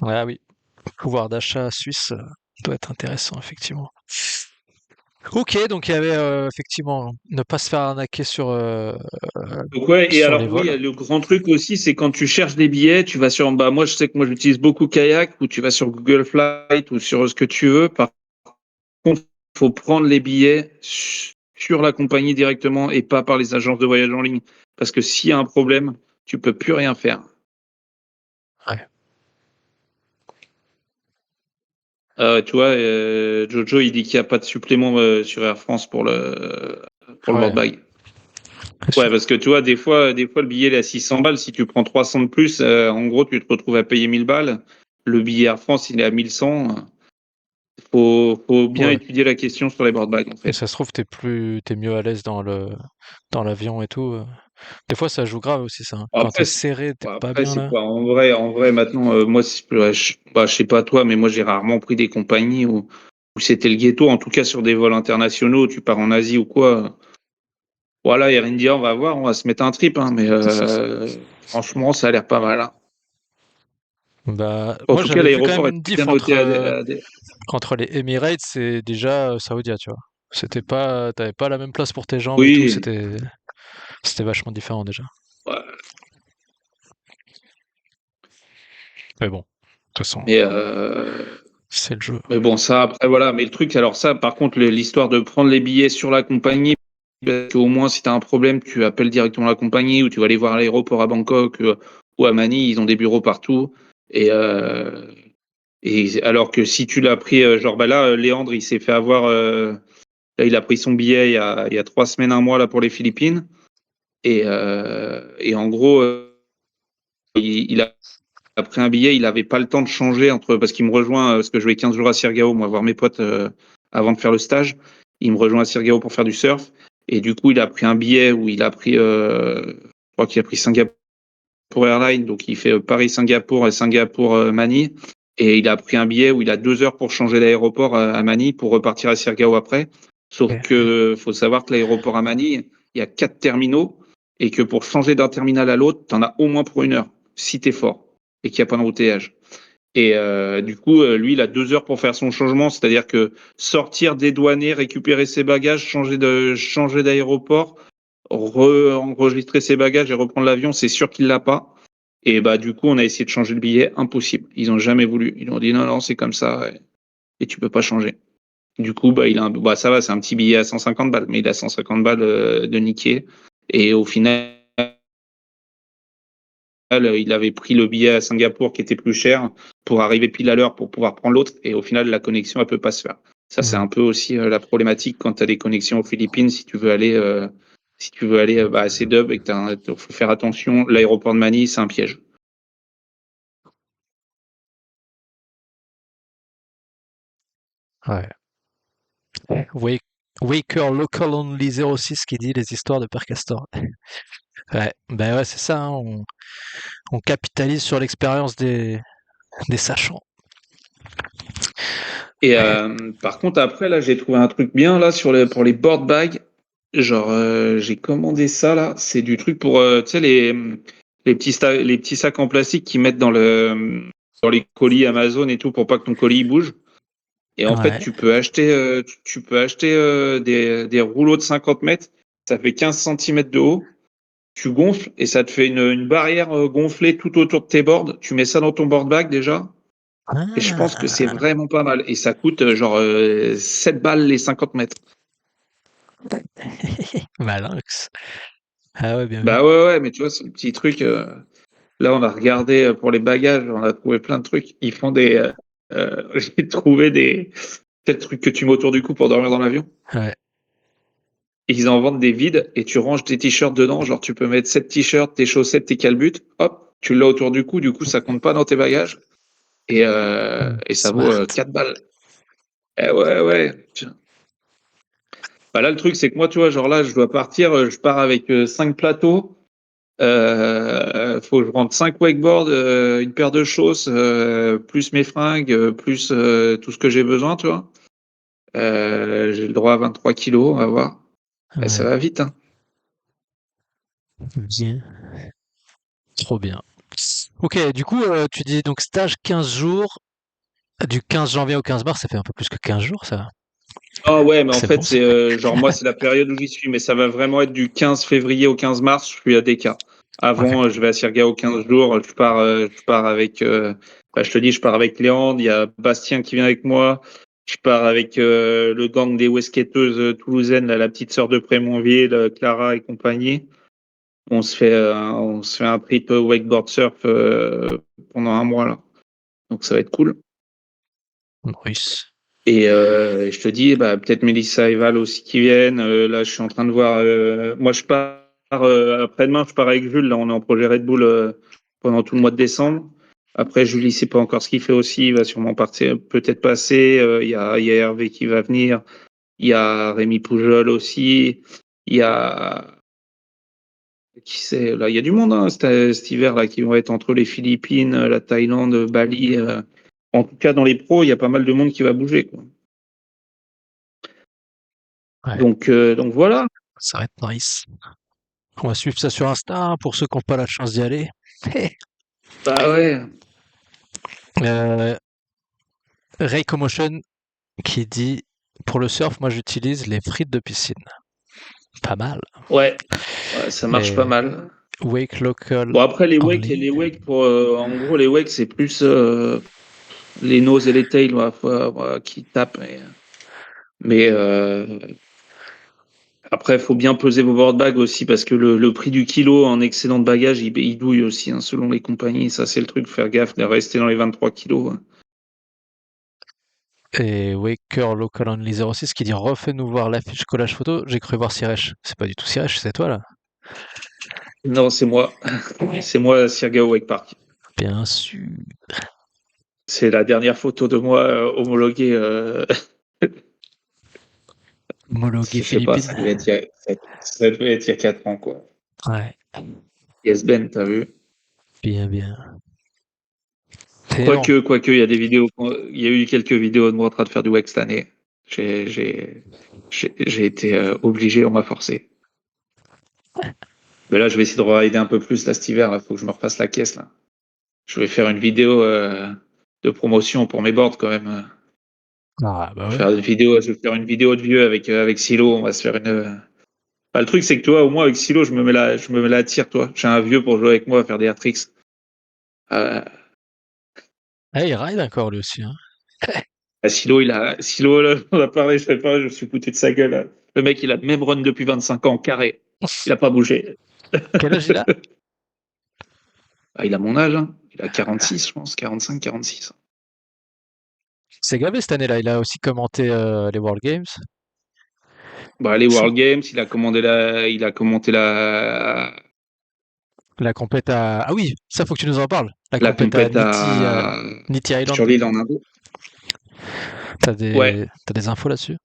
Ouais, ah oui. Pouvoir d'achat suisse doit être intéressant, effectivement. Ok, donc il y avait effectivement ne pas se faire arnaquer donc ouais, et sur les alors oui, vols. le grand truc aussi, c'est quand tu cherches des billets, tu vas sur, bah moi je sais que moi j'utilise beaucoup Kayak, ou tu vas sur Google Flight ou sur ce que tu veux. Par contre, il faut prendre les billets sur la compagnie directement et pas par les agences de voyage en ligne, parce que s'il y a un problème, tu peux plus rien faire. Ouais. Tu vois, Jojo, il dit qu'il n'y a pas de supplément sur Air France pour le board Ouais, bag. bien Ouais, sûr. parce que tu vois, des fois, le billet il est à 600 balles. Si tu prends 300 de plus, en gros, tu te retrouves à payer 1000 balles. Le billet Air France, il est à 1100. Faut bien Ouais. étudier la question sur les board bags, en Et fait. ça se trouve, t'es mieux à l'aise dans l'avion et tout. Des fois, ça joue grave aussi, ça, hein. Quand t'es Après, serré, t'es pas après bien c'est là. quoi? En vrai, maintenant, moi, bah, je sais pas toi, mais moi, j'ai rarement pris des compagnies où c'était le ghetto. En tout cas, sur des vols internationaux, tu pars en Asie ou quoi. Voilà, Air India, on va voir, on va se mettre un trip, hein, mais franchement, ça a l'air pas mal, hein. Bah, En moi, tout cas, j'avais vu quand même l'aéroport est une diff bien noté entre les Emirates et déjà Saudia, tu vois. T'avais pas la même place pour tes jambes et tout. Oui, C'était vachement différent déjà. ouais, Mais bon, de toute façon, mais, c'est le jeu. mais bon, ça, après, voilà. Mais le truc, alors ça, par contre, l'histoire de prendre les billets sur la compagnie, parce qu'au moins, si tu as un problème, tu appelles directement la compagnie ou tu vas aller voir à l'aéroport à Bangkok ou à Manille, ils ont des bureaux partout. Et, alors que si tu l'as pris, genre, bah là, Léandre, il s'est fait avoir, là, il a pris son billet il y a 3 semaines, un mois, là, pour les Philippines. Et en gros, il a pris un billet, il n'avait pas le temps de changer parce qu'il me rejoint, parce que je vais 15 jours à Sirgao, moi, voir mes potes avant de faire le stage. Il me rejoint à Sirgao pour faire du surf. Et du coup, il a pris un billet où il a pris, je crois qu'il a pris Singapour Airlines, donc il fait Paris-Singapour et Singapour-Manille. Et il a pris un billet où il a 2 heures pour changer d'aéroport à Manille pour repartir à Siargao après. Sauf Ok. que faut savoir que l'aéroport à Manille, il y a 4 terminaux et que pour changer d'un terminal à l'autre, tu en as au moins pour 1 heure, si t'es fort et qu'il n'y a pas d'embouteillage. Et du coup, lui, il a 2 heures pour faire son changement, c'est-à-dire que sortir, dédouaner, récupérer ses bagages, changer d'aéroport, enregistrer ses bagages et reprendre l'avion, c'est sûr qu'il l'a pas. Et bah du coup, on a essayé de changer le billet, impossible. Ils ont jamais voulu. Ils ont dit non, non, c'est comme ça et tu peux pas changer. Du coup, bah bah ça va, c'est un petit billet à 150 balles, mais il a 150 balles de niquer. Et au final, il avait pris le billet à Singapour qui était plus cher pour arriver pile à l'heure pour pouvoir prendre l'autre. Et au final, la connexion, elle peut pas se faire. Ça, c'est un peu aussi la problématique quand tu as des connexions aux Philippines, si tu veux aller à CDUB et que faut faire attention. L'aéroport de Manille, c'est un piège. Ouais. Wake, Waker Local Only 06 qui dit les histoires de Père Castor. Ouais, ben ouais, c'est ça, hein, on capitalise sur l'expérience des sachants. Et Ouais. par contre, après, là, j'ai trouvé un truc bien là pour les board bags. Genre, j'ai commandé ça là. C'est du truc pour, tu sais, les petits sacs en plastique qu'ils mettent dans les colis Amazon et tout pour pas que ton colis il bouge. Et en fait, Ouais. tu peux acheter des rouleaux de 50 mètres. Ça fait 15 centimètres de haut. Tu gonfles et ça te fait une barrière gonflée tout autour de tes boards. Tu mets ça dans ton board bag déjà. Et je pense que c'est Ah, vraiment pas mal. Et ça coûte genre 7 balles les 50 mètres. Malinx. Ah ouais, bien vu. Bah ouais, ouais, mais tu vois, c'est un petit truc. Là, on a regardé pour les bagages, on a trouvé plein de trucs. Ils font j'ai trouvé quel truc que tu mets autour du cou pour dormir dans l'avion. Ouais. Et ils en vendent des vides et tu ranges tes t-shirts dedans. Genre, tu peux mettre 7 t-shirts, tes chaussettes, tes calbutes. Hop, tu l'as autour du coup, ça compte pas dans tes bagages. Et ça vaut Smart. 4 balles. Eh ouais, ouais. Bah là, le truc, c'est que moi, tu vois, genre là, je dois partir, je pars avec 5 plateaux. Faut que je rentre 5 wakeboards, une paire de chausses, plus mes fringues, plus tout ce que j'ai besoin, tu vois. J'ai le droit à 23 kilos, on va voir. Et ça Ouais. va vite, hein. Bien. Trop bien. Ok, du coup, tu dis donc stage 15 jours. Du 15 janvier au 15 mars, ça fait un peu plus que 15 jours, ça. Ah ouais, mais en C'est fait, bon, ça. c'est genre moi, c'est la période où j'y suis, mais ça va vraiment être du 15 février au 15 mars, je suis à DK. Ok. Avant, je vais à Sirga 15 jours, je pars avec, bah, je te dis, je pars avec Léandre, il y a Bastien qui vient avec moi, je pars avec le gang des weskateuses toulousaines, là, la petite sœur de Prémontville, Clara et compagnie. On se fait un trip wakeboard surf pendant un mois là, donc ça va être cool. Maurice. Et je te dis, bah, peut-être Mélissa et Val aussi qui viennent. Là, je suis en train de voir. Moi, je pars après-demain, je pars avec Jules. Là, on est en projet Red Bull pendant tout le mois de décembre. Après, Julie, sait pas encore ce qu'il fait aussi. Il va sûrement partir, peut-être passer. Il y a Hervé qui va venir. Il y a Rémi Poujol aussi. Il y a qui c'est là? Il y a du monde hein, cet hiver là qui vont être entre les Philippines, la Thaïlande, Bali. En tout cas, dans les pros, il y a pas mal de monde qui va bouger, quoi. Ouais, Donc voilà. ça va être nice. On va suivre ça sur Insta hein, pour ceux qui n'ont pas la chance d'y aller. Bah ouais, Ray Commotion qui dit pour le surf, moi j'utilise les frites de piscine. Pas mal. ouais, ouais, ça marche pas Les mal. Wake Local Bon après Only. les wakes pour en gros les wakes c'est plus les noses et les tails qui tapent mais après faut bien peser vos board bags aussi parce que le prix du kilo en excédent de bagages il douille aussi hein, selon les compagnies ça c'est le truc faire gaffe de rester dans les 23 kilos hein. Et Waker Local Only 06 qui dit refais-nous voir l'affiche collage photo. J'ai cru voir Siresh. C'est pas du tout Siresh, c'est toi là. Non c'est moi c'est moi Sirga Wake Park Bien sûr. c'est la dernière photo de moi homologuée Homologué Je sais pas, Philippines. ça devait être il y a 4 ans, quoi. Ouais, Yes Ben, t'as vu? bien, bien. Et non. Quoique, il y a eu quelques vidéos de moi en train de faire du WEC cette année. J'ai, j'ai, j'ai été obligé, on m'a forcé. Mais là, je vais essayer de rider un peu plus là cet hiver. Il faut que je me refasse la caisse là. Je vais faire une vidéo de promotion pour mes boards quand même. Ah, bah ouais. Je vais faire une vidéo de vieux avec Silo. On va se faire une. Bah, le truc, c'est que toi, au moins avec Silo, je me mets la tire, toi. J'ai un vieux pour jouer avec moi à faire des hat-tricks. Euh, Ah, il ride encore lui aussi, hein. Silo, là, on a parlé, je sais pas, je me suis foutu de sa gueule, là. Le mec, il a le même run depuis 25 ans, carré. Il a pas bougé. Quel âge il a? Ah, il a mon âge, hein. Il a 46, je pense, 45, 46. C'est gavé cette année-là. Il a aussi commenté les World Games. Bah, les World Games, il a commenté La compète à... Ah oui, ça faut que tu nous en parles. La la compète à compète Niti, Niti sur Island. l'île en Indo. Ouais. T'as des infos là-dessus?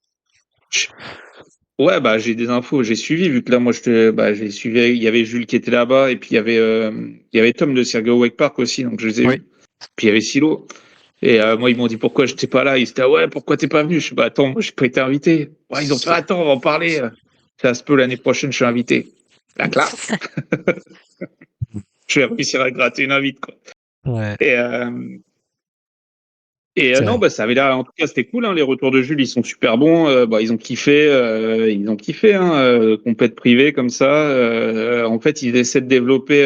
Ouais, bah, j'ai des infos, j'ai suivi, vu que là, moi, j'ai suivi, il y avait Jules qui était là-bas, et puis il y avait Tom de Sergio Wake Park aussi, donc je les ai Oui. eus. Puis il y avait Silo. Et moi, ils m'ont dit pourquoi j'étais pas là. Ils étaient, ah ouais, pourquoi t'es pas venu? Je suis, bah attends, moi, j'ai pas été invité. Ouais, ils ont fait, attends, on va en parler. Ça se peut, l'année prochaine, je suis invité. La classe. Je vais réussir à gratter une invite, quoi. Ouais, Et, non, c'est... bah, ça avait l'air, en tout cas, c'était cool, hein. Les retours de Jules, ils sont super bons. Bah, ils ont kiffé, hein, compète privée comme ça. En fait, ils essaient de développer.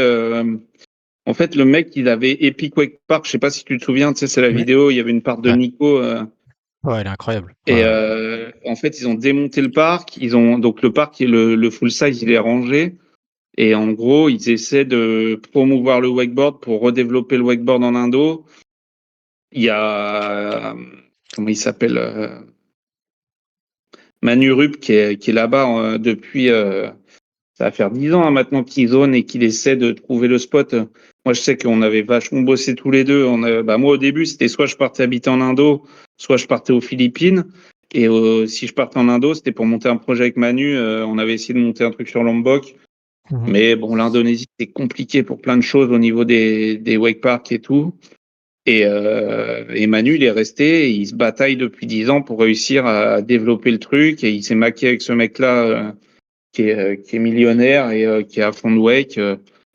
En fait, le mec, il avait Epic Wake Park. Je sais pas si tu te souviens, tu sais, c'est la Oui. vidéo. Il y avait une part de Ouais. Nico. Ouais, il est incroyable. Ouais, Et ouais. en fait, ils ont démonté le parc. Donc le parc, le full size, il est rangé. Et en gros, ils essaient de promouvoir le wakeboard pour redévelopper le wakeboard en Indo. Il y a comment il s'appelle, Manu Rup qui est là-bas depuis. Ça va faire 10 ans, hein, maintenant qu'il zone et qu'il essaie de trouver le spot. Moi, je sais qu'on avait vachement bossé tous les deux. Bah, moi, au début, c'était soit je partais habiter en Indo, soit je partais aux Philippines. Et si je partais en Indo, c'était pour monter un projet avec Manu. On avait essayé de monter un truc sur Lombok. Mhm. Mais bon, l'Indonésie, c'est compliqué pour plein de choses au niveau des wake parks et tout. Et Manu, il est resté, et il se bataille depuis 10 ans pour réussir à développer le truc. Et il s'est maqué avec ce mec-là, qui est millionnaire et qui est à fond de wake.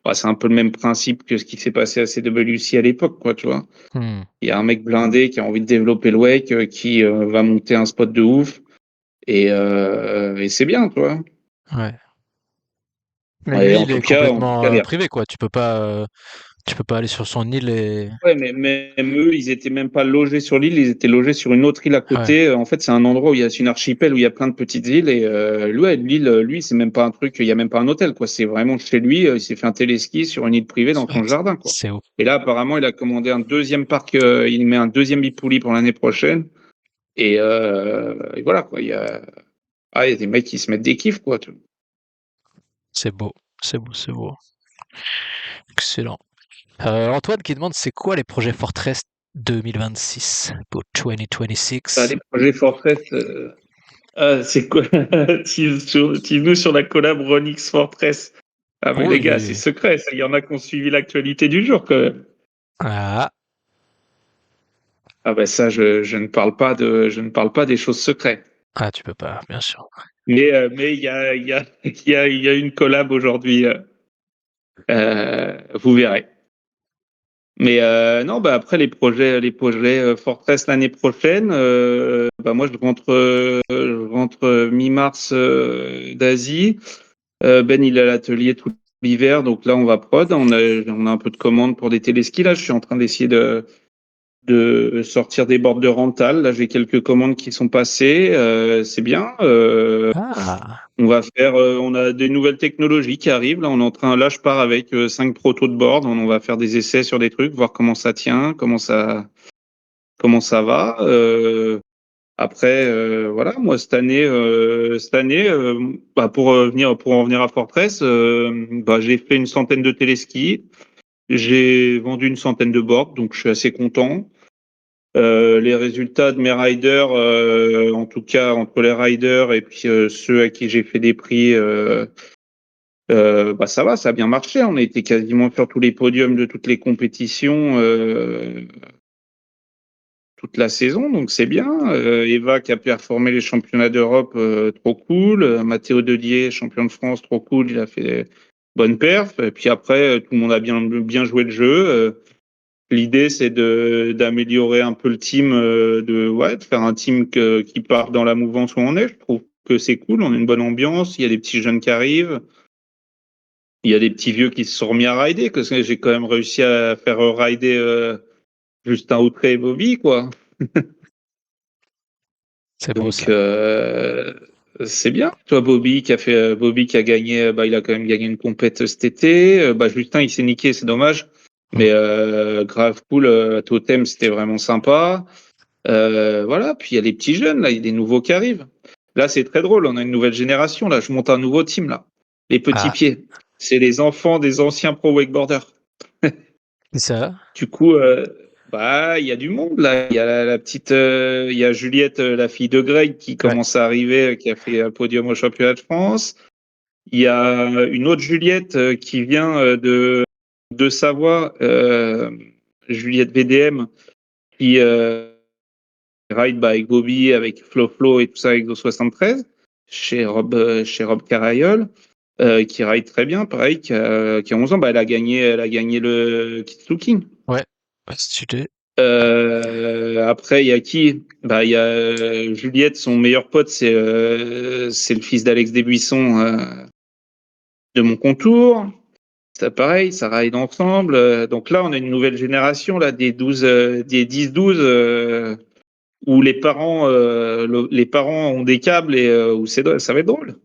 Bah, c'est un peu le même principe que ce qui s'est passé à CWC à l'époque, quoi, tu vois. Hmm. Il y a un mec blindé qui a envie de développer le wake, qui va monter un spot de ouf. Et c'est bien, tu vois. Ouais. Mais Et lui, en il tout est cas, en tout complètement cas, les privé, quoi. Tu peux pas aller sur son île et... Ouais, mais même eux, ils étaient même pas logés sur l'île, ils étaient logés sur une autre île à Ah ouais. côté. En fait, c'est un endroit où c'est une archipel où il y a plein de petites îles et lui, ouais, l'île, lui, c'est même pas un truc, il y a même pas un hôtel, quoi. C'est vraiment chez lui. Il s'est fait un téléski sur une île privée dans son jardin, quoi. C'est ouf. Et là, apparemment, il a commandé un deuxième parc. Il met un deuxième bipouli pour l'année prochaine. Et voilà, quoi. Il y a des mecs qui se mettent des kiffs, quoi. C'est beau. C'est beau, c'est beau. Excellent. Antoine qui demande c'est quoi les projets Fortress 2026 pour Bah, 2026? les projets Fortress. C'est quoi? Tease-nous sur la collab Ronix Fortress. Ah, mais les gars, c'est Oui. secret, ça. Il y en a qui ont suivi l'actualité du jour, quand même. Ah, Ah, ben ça, je ne parle pas des choses secrètes. ah, tu peux pas, bien sûr. Mais il y a une collab aujourd'hui. Vous verrez. Mais non, bah après les projets Fortress l'année prochaine, bah moi je rentre mi-mars d'Asie. Ben, il est à l'atelier tout l'hiver, donc là, on va prod. On a un peu de commandes pour des téléskis. Là, je suis en train d'essayer de sortir des boards de rental. Là, j'ai quelques commandes qui sont passées. C'est bien. Ah, On a des nouvelles technologies qui arrivent. Là, là, je pars avec 5 protos de board. On va faire des essais sur des trucs, voir comment ça tient, comment ça va. Après, voilà, moi cette année, bah, pour en venir à Fortress, bah, j'ai fait une centaine de téléskis, j'ai vendu une centaine de boards, donc je suis assez content. Les résultats de mes riders, en tout cas entre les riders et puis ceux à qui j'ai fait des prix, bah ça va, ça a bien marché. On a été quasiment sur tous les podiums de toutes les compétitions toute la saison, donc c'est bien. Eva qui a performé les championnats d'Europe, trop cool. Mathéo Dedier, champion de France, trop cool. Il a fait bonne perf. Et puis après, tout le monde a bien joué le jeu. L'idée, c'est d'améliorer un peu le team, de faire un team qui part dans la mouvance où on est. Je trouve que c'est cool. On a une bonne ambiance. Il y a des petits jeunes qui arrivent. Il y a des petits vieux qui se sont remis à rider, parce que j'ai quand même réussi à faire rider Justin Outré et Bobby, quoi. C'est beau Donc ça. c'est bien. Toi, Bobby qui a gagné, bah, il a quand même gagné une compète cet été. Bah, Justin, il s'est niqué, c'est dommage. Mm. Mais grave cool. Totem, c'était vraiment sympa. Voilà. Puis il y a les petits jeunes là, il y a des nouveaux qui arrivent. Là, c'est très drôle. On a une nouvelle génération. Là, je monte un nouveau team là. Les petits Ah, pieds. C'est les enfants des anciens pro wakeboarders. c'est ça? Du coup, bah, il y a du monde là. Il y a la petite, il y a Juliette, la fille de Greg, qui Ouais. commence à arriver, qui a fait un podium au championnat de France. Il y a une autre Juliette qui vient de Savoie, Juliette VDM, qui ride bah, avec Bobby, avec Flo Flo et tout ça avec Zo 73, chez Rob Carayol, qui ride très bien, pareil, qui a 11 ans. Bah, elle a gagné le Kids Looking. Ouais. Ouais, stylé. Après, il y a qui? Bah, il y a Juliette, son meilleur pote, c'est le fils d'Alex Desbuissons de mon contour. C'est pareil, ça ride ensemble. Donc là, on a une nouvelle génération là des 10-12 où les parents ont des câbles et où ça va être drôle.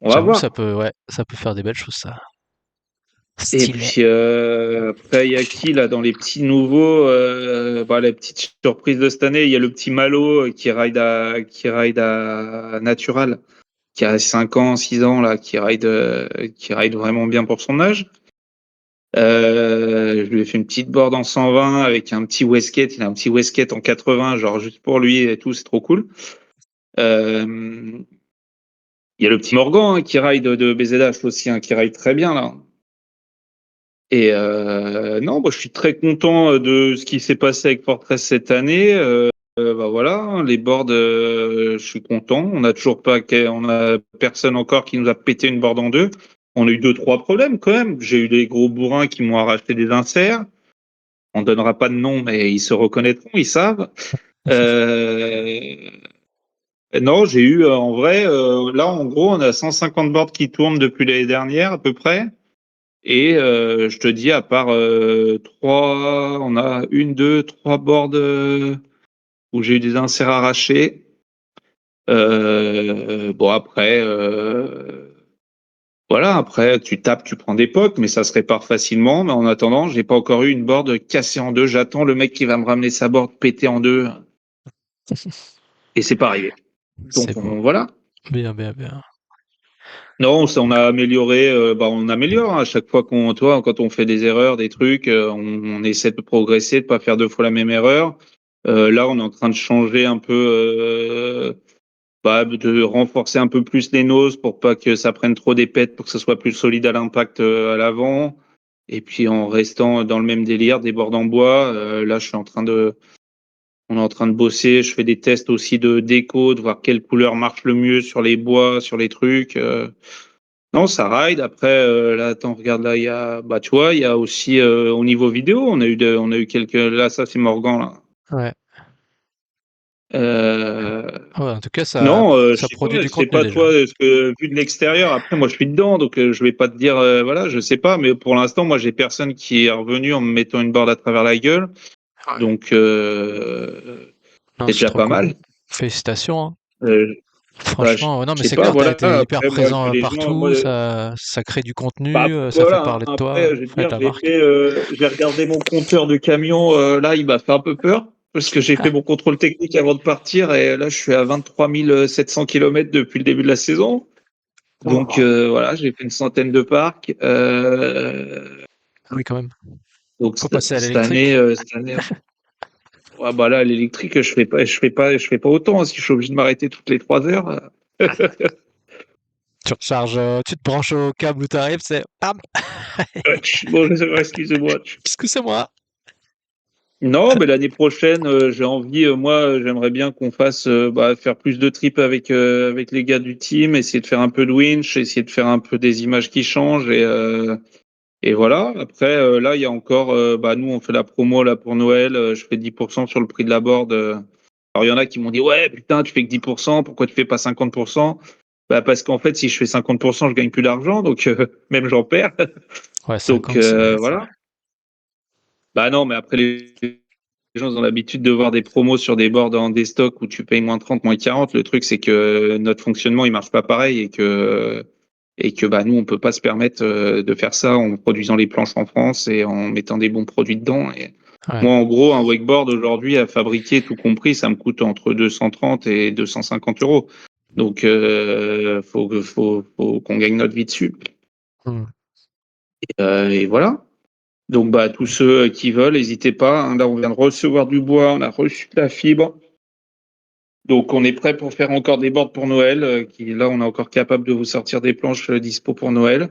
On va J'avoue, voir. ouais, ça peut faire des belles choses, ça. Et Stylé. puis après, il y a qui là dans les petits nouveaux, bah, la petite surprise de cette année, il y a le petit Malo qui ride à Natural, qui a 5 ans, 6 ans là, qui ride vraiment bien pour son âge. Je lui ai fait une petite board en 120 avec un petit Westgate. Il a un petit Westgate en 80, genre juste pour lui et tout, c'est trop cool. Euh, il y a le petit Morgan qui ride de BZH aussi, hein, qui ride très bien là. Et non, moi je suis très content de ce qui s'est passé avec Fortress cette année. Bah voilà, hein, les boards, je suis content. On a personne encore qui nous a pété une board en deux. On a eu deux trois problèmes quand même. J'ai eu des gros bourrins qui m'ont arraché des inserts. On donnera pas de nom, mais ils se reconnaîtront, ils savent. Euh, non, j'ai eu en vrai, là en gros, on a 150 boards qui tournent depuis l'année dernière à peu près. Et je te dis, à part on a une, deux, trois boards où j'ai eu des inserts arrachés. Bon après, voilà, après tu tapes, tu prends des pocs, mais ça se répare facilement. Mais en attendant, j'ai pas encore eu une board cassée en deux. J'attends le mec qui va me ramener sa board pétée en deux, et c'est pas arrivé. C'est Donc beau. voilà. Bien, bien, bien. Non, ça, on a amélioré, bah, on améliore hein, à chaque fois toi, quand on fait des erreurs, des trucs, on essaie de progresser, de pas faire deux fois la même erreur. Là, on est en train de changer un peu, bah, de renforcer un peu plus les noses pour pas que ça prenne trop des pètes, pour que ça soit plus solide à l'impact à l'avant. Et puis en restant dans le même délire, des bords en bois. Là, on est en train de bosser. Je fais des tests aussi de déco, de voir quelle couleur marche le mieux sur les bois, sur les trucs. Non, ça ride. Après, là, attends, regarde là, bah, tu vois, il y a aussi au niveau vidéo, on a eu quelques. Là, ça, c'est Morgan là. Ouais. Euh, Ouais, en tout cas, non, ça produit du je sais contenu pas déjà. toi, ce que vu de l'extérieur. Après, moi, je suis dedans, donc je vais pas te dire, voilà, je sais pas. Mais pour l'instant, moi, j'ai personne qui est revenu en me mettant une board à travers la gueule. Ouais. Donc, Non, c'est c'est déjà trop pas cool. mal. Félicitations, hein. Euh, bah, Franchement, ouais, non, je mais sais c'est pas, clair, t'as voilà. été hyper Après, moi, présent les gens, moi, partout, ça crée du bah contenu, après, ça fait voilà, parler de hein. toi, Après, je veux fait de dire, la marque. j'ai regardé mon compteur de camion, là, il m'a fait un peu peur, parce que j'ai fait mon contrôle technique avant de partir, et là, je suis à 23 700 kilomètres depuis le début de la saison. Donc, Oh. voilà, j'ai fait une centaine de parcs. Oui, quand même. Donc, Faut passer à cette année, l'électrique. Ah bah là, l'électrique, je fais pas autant, hein. Si je suis obligé de m'arrêter toutes les 3 heures. Tu recharges, tu te branches au câble où t'arrives, c'est bam! Bon, excusez-moi. Qu'est-ce que c'est moi? Non, mais l'année prochaine, j'ai envie, moi, j'aimerais bien qu'on fasse, faire plus de trips avec les gars du team, essayer de faire un peu de winch, essayer de faire un peu des images qui changent et voilà. Après, là, il y a encore, nous, on fait la promo là pour Noël, je fais 10% sur le prix de la board. Alors il y en a qui m'ont dit: «Ouais, putain, tu fais que 10%, pourquoi tu fais pas 50%?» Bah, parce qu'en fait, si je fais 50%, je gagne plus d'argent, donc même j'en perds. Ouais, Donc 50, c'est voilà. Bah non, mais après les gens ils ont l'habitude de voir des promos sur des boards en déstock où tu payes moins 30, moins 40. Le truc, c'est que notre fonctionnement, il marche pas pareil et que nous, on peut pas se permettre de faire ça en produisant les planches en France et en mettant des bons produits dedans. Et ouais, moi, en gros, un wakeboard aujourd'hui à fabriquer, tout compris, ça me coûte entre 230 et 250 euros. Donc, faut qu'on gagne notre vie dessus. mmh, Et voilà. Donc, tous ceux qui veulent, n'hésitez pas, hein. Là, on vient de recevoir du bois, on a reçu de la fibre. Donc, on est prêt pour faire encore des boards pour Noël. Là, on est encore capable de vous sortir des planches dispo pour Noël.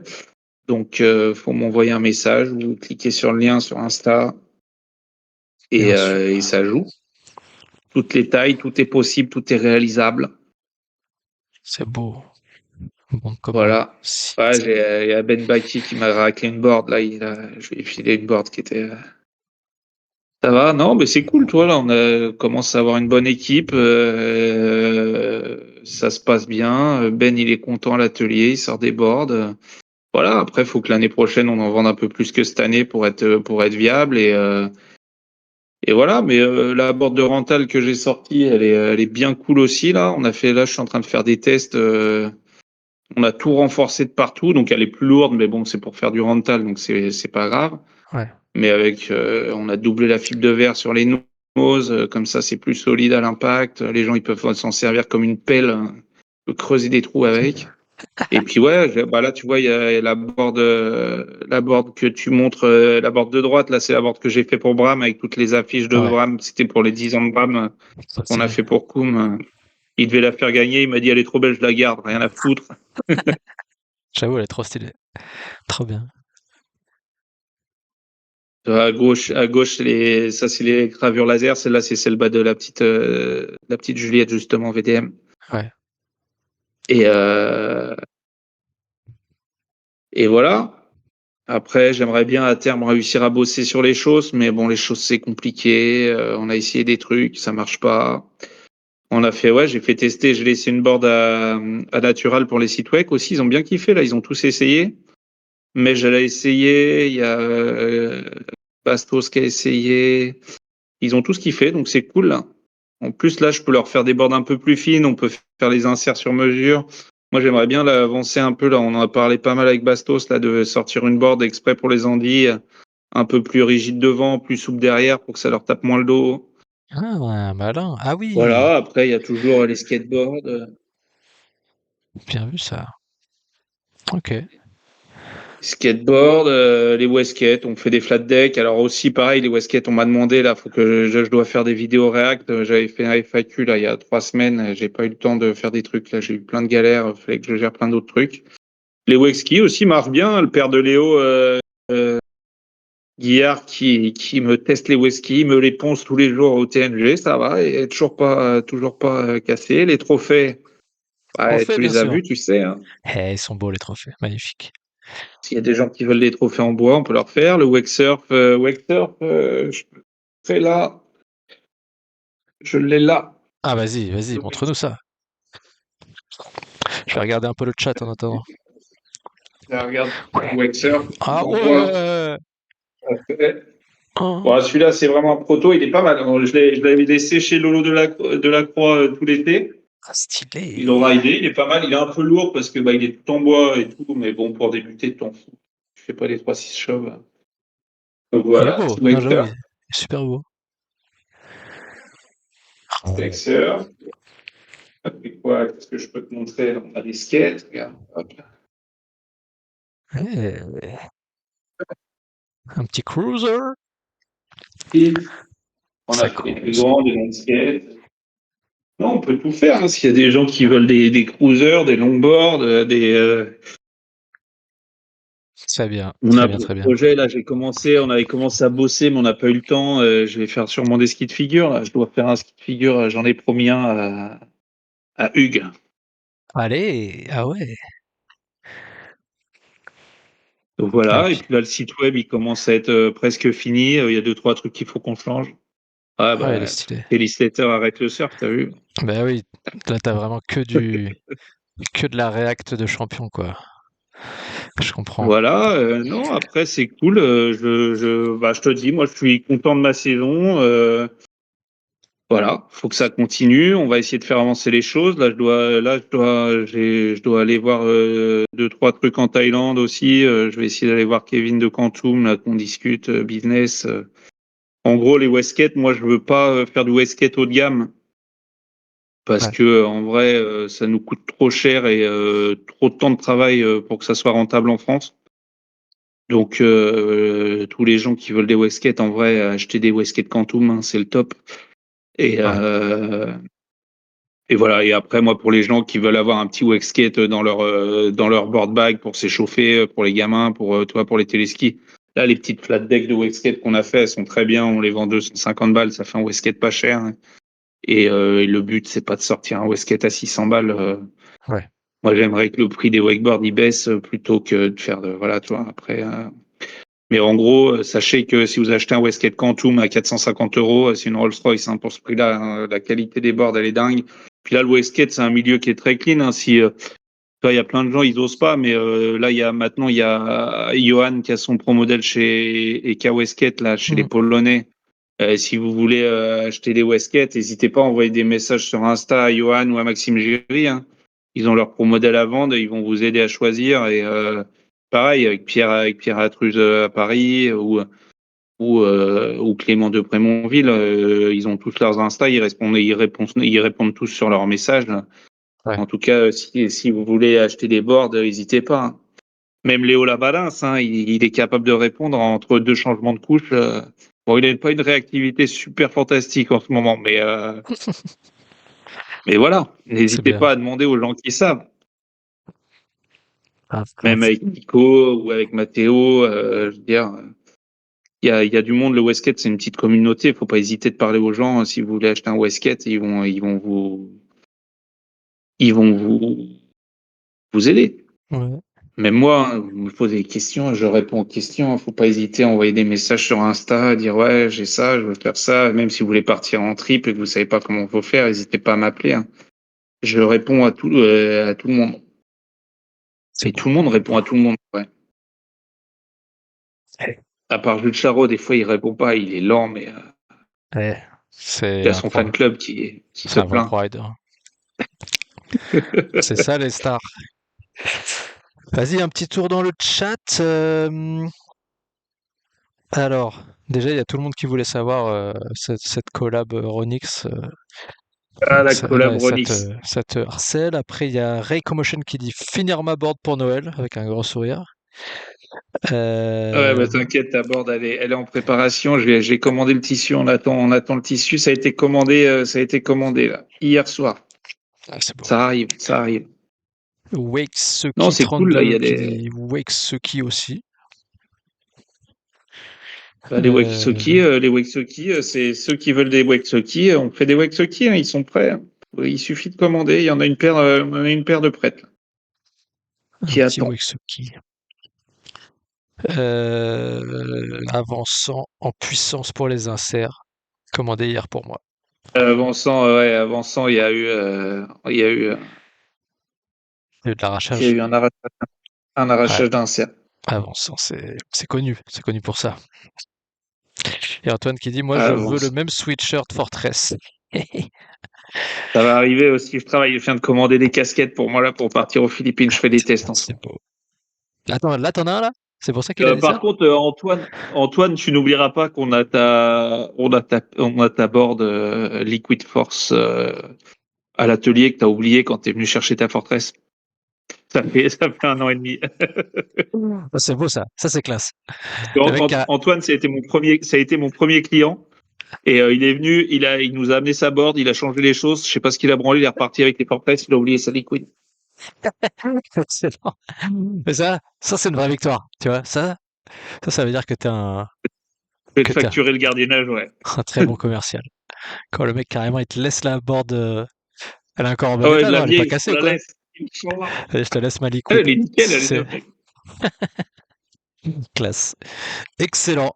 Donc, faut m'envoyer un message ou cliquer sur le lien sur Insta bien et sûr. ça joue. Toutes les tailles, tout est possible, tout est réalisable. C'est beau. Bon comme, Voilà. Ouais, site. il y a Ben Baki qui m'a raclé une board. Là, je lui ai filé une board qui était. Ça va, non, mais c'est cool, toi, là, on commence à avoir une bonne équipe, ça se passe bien. Ben, il est content à l'atelier, il sort des boards. Voilà, après, il faut que l'année prochaine, on en vende un peu plus que cette année pour être viable et voilà. Mais la board de rental que j'ai sortie, elle est bien cool aussi, là. Là, je suis en train de faire des tests. On a tout renforcé de partout, donc elle est plus lourde, mais bon, c'est pour faire du rental, donc c'est pas grave. Ouais, Mais on a doublé la fibre de verre sur les noses, comme ça c'est plus solide à l'impact. Les gens ils peuvent s'en servir comme une pelle, hein, creuser des trous avec. Et puis ouais, là tu vois il y a la board que tu montres, la board de droite là c'est la board que j'ai fait pour Bram avec toutes les affiches de ouais, Bram. C'était pour les 10 ans de Bram trop qu'on a stylé. fait pour Koum. Il devait la faire gagner, il m'a dit elle est trop belle, je la garde, rien à foutre. J'avoue, elle est trop stylée. Trop bien. À gauche, ça c'est les gravures laser. Celle-là, c'est celle de la petite Juliette justement VDM. Ouais. Et euh, et voilà. Après, j'aimerais bien à terme réussir à bosser sur les choses, mais bon, les choses c'est compliqué. On a essayé des trucs, ça marche pas. Ouais, j'ai fait tester, j'ai laissé une board à Natural pour les sites web aussi. Ils ont bien kiffé là, ils ont tous essayé. Mais je l'ai essayé. Il y a Bastos qui a essayé. Ils ont tous kiffé, donc c'est cool, là. En plus, là, je peux leur faire des boards un peu plus fines, on peut faire les inserts sur mesure. Moi, j'aimerais bien là, avancer un peu, là, on en a parlé pas mal avec Bastos, là, de sortir une board exprès pour les Antilles, un peu plus rigide devant, plus souple derrière, pour que ça leur tape moins le dos. Ah, malin. Ah oui! Voilà, après, il y a toujours les skateboards. Bien vu ça. OK. Skateboard, les waskets, on fait des flat decks. Alors aussi, pareil, les waskets, on m'a demandé, là, faut que je dois faire des vidéos React. J'avais fait un FAQ, là, il y a 3 semaines. J'ai pas eu le temps de faire des trucs, là. J'ai eu plein de galères. Il fallait que je gère plein d'autres trucs. Les wexkis aussi marchent bien. Le père de Léo, Guillard, qui me teste les wexkis, me les ponce tous les jours au TNG. Ça va. Et toujours pas cassé. Les trophées, Trophée, tu bien les as sûr. vus, tu sais, hein. Eh, ils sont beaux les trophées. Magnifiques. S'il y a des gens qui veulent des trophées en bois, on peut leur faire. Le Wakesurf, je serai là. Je l'ai là. Ah, vas-y, vas-y, montre-nous ça. Je vais regarder un peu le chat en attendant. Là, regarde, Wakesurf Ah en bois. ouais! Oh, Bon, celui-là, c'est vraiment un proto. Il est pas mal. Alors, je l'avais laissé chez Lolo de la Croix tout l'été. ah, Il l'a stylé. ridé. Il est pas mal. Il est un peu lourd parce que il est tout en bois et tout. Mais bon, pour débuter, t'en fous. Tu fais pas les 3-6 chauves. Donc Il est voilà, beau. Non, j'avoue, il Wakesurf. est super beau. Wakesurf. Après quoi, qu'est-ce que je peux te montrer? On a des skates. Regarde. Hop. Eh, un petit cruiser. Et On a Ça fait des plus cause. grands, des longues skates. Non, on peut tout faire. S'il y a des gens qui veulent des cruisers, des longboards, Très bien, on très a bien, pour très bien. projet, là, on avait commencé à bosser, mais on n'a pas eu le temps. Je vais faire sûrement des skis de figure. Là. Je dois faire un ski de figure. J'en ai promis un à Hugues. Allez, ah ouais. Donc Et voilà. Et puis, puis là, le site web, il commence à être presque fini. Il y a deux, trois trucs qu'il faut qu'on change. Ah, ouais, elle est bah, stylée. Kelly Slater arrête le surf, t'as vu? Bah oui, là t'as vraiment que de la React de champion, quoi. Je comprends. Voilà, non, après c'est cool. Je te dis, moi je suis content de ma saison. Voilà, faut que ça continue. On va essayer de faire avancer les choses. Je dois aller voir deux, trois trucs en Thaïlande aussi. Je vais essayer d'aller voir Kevin de Quantum, là, qu'on discute business. En gros, les Westskate, moi je veux pas faire du Westskate haut de gamme parce Ouais, que en vrai, ça nous coûte trop cher et trop de temps de travail pour que ça soit rentable en France. Donc, tous les gens qui veulent des Westskate, en vrai, acheter des Westskate Quantum, hein, c'est le top. Et, ouais, euh, et voilà. Et après, moi, pour les gens qui veulent avoir un petit Westskate dans leur board bag pour s'échauffer, pour les gamins, toi, pour les téléskis. Là, les petites flat deck de Westskate qu'on a fait, elles sont très bien. On les vend 250 balles. Ça fait un Westskate pas cher. Hein. Et le but, c'est pas de sortir un Westskate à 600 balles. ouais. Moi, j'aimerais que le prix des wakeboards il baisse plutôt que de faire voilà, toi. Après, mais en gros, sachez que si vous achetez un Westskate Quantum à 450 euros, c'est une Rolls-Royce hein, pour ce prix-là. Hein, la qualité des boards, elle est dingue. Puis là, le Westskate, c'est un milieu qui est très clean. Hein, si il y a plein de gens, ils osent pas, mais là, il y a Johan qui a son pro modèle chez EK Westskate là, chez les Hmm. Polonais. Si vous voulez acheter des Westskate, n'hésitez pas à envoyer des messages sur Insta à Johan ou à Maxime Géry. Hein. Ils ont leur pro modèle à vendre, ils vont vous aider à choisir et pareil avec Pierre Atruz à Paris ou Clément de Prémonville, ils ont tous leurs Insta, ils répondent tous sur leurs messages. Ouais. En tout cas, si vous voulez acheter des boards, n'hésitez pas. Hein. Même Léo Labalins, hein, il est capable de répondre entre deux changements de couche. Bon, il n'a pas une réactivité super fantastique en ce moment, mais voilà, C'est n'hésitez bien. pas à demander aux gens qui savent. Ah, Même avec Nico ou avec Mathéo, je veux dire, il y a du monde. Le Westskate, c'est une petite communauté. Il faut pas hésiter de parler aux gens. Si vous voulez acheter un Westskate, ils vont vous aider. ouais. Même moi, hein, vous me posez des questions, je réponds aux questions. Faut pas hésiter à envoyer des messages sur Insta, à dire ouais, j'ai ça, je veux faire ça. Même si vous voulez partir en trip et que vous savez pas comment faut faire, n'hésitez pas à m'appeler. Hein. Je réponds à tout le monde. C'est Et beau. tout le monde répond à tout le monde. Ouais. Eh, À part Jules Charot, des fois il répond pas, il est lent, mais eh, il c'est a son fan club qui c'est se un vrai plaint. pride, hein. C'est ça les stars. Vas-y, un petit tour dans le chat. Alors, déjà, il y a tout le monde qui voulait savoir cette collab Ronix. Ah, la collab Ouais, Ronix. ça te harcèle. Après, il y a Ray Commotion qui dit finir ma board pour Noël avec un gros sourire. Ouais, Euh, bah, t'inquiète, ta board, elle est en préparation. J'ai commandé le tissu, on attend le tissu. Ça a été commandé là, hier soir. ah, c'est beau. Ça arrive, ça arrive. Non, Wakeseki c'est cool, là, il y 32 a qui des. dit Wakeseki aussi. Bah, Euh, Les Wakeseki, c'est ceux qui veulent des Wakeseki. On fait des Wakeseki, hein, ils sont prêts. Hein. Oui, il suffit de commander. Il y en a on en a une paire de prêtes là, un qui petit attend. Wakeseki. Avançant en puissance pour les inserts. Commandé hier pour moi. Avançant, il y a eu, Il y a eu de il y a l'arrachage. eu un Ouais, arrachage d'insert. avançant, c'est connu. C'est connu pour ça. Et Antoine qui dit, moi, je veux le Avance. même sweatshirt Fortress. Ça va arriver aussi. Je viens de commander des casquettes pour moi là pour partir aux Philippines. Je fais des tests en ce C'est moment. beau. Attends, là, t'en as un, là? C'est pour ça qu'il a dit ça? Par contre, Antoine, tu n'oublieras pas on a ta board Liquid Force à l'atelier que tu as oublié quand tu es venu chercher ta Fortress. Ça fait un an et demi. Ah, c'est beau, ça. Ça, c'est classe. Le mec qui a... Antoine, ça a été mon premier client. Et il est venu, il nous a amené sa board, il a changé les choses. Je sais pas ce qu'il a branlé, il est reparti avec les Fortress, il a oublié sa liquide. Excellent. Mais ça c'est une vraie victoire, tu vois. Ça veut dire que Je vais te que t'es facturer le gardiennage, ouais. un très bon commercial. Quand le mec carrément il te laisse la board, elle est encore en Ah bon ouais, état, de la non? Elle est pas vieille, je te cassée ou la quoi? laisse. Inch'Allah. Allez, je te laisse ma liquide. Elle est nickel, elle est C'est neuve, mec. classe. Excellent.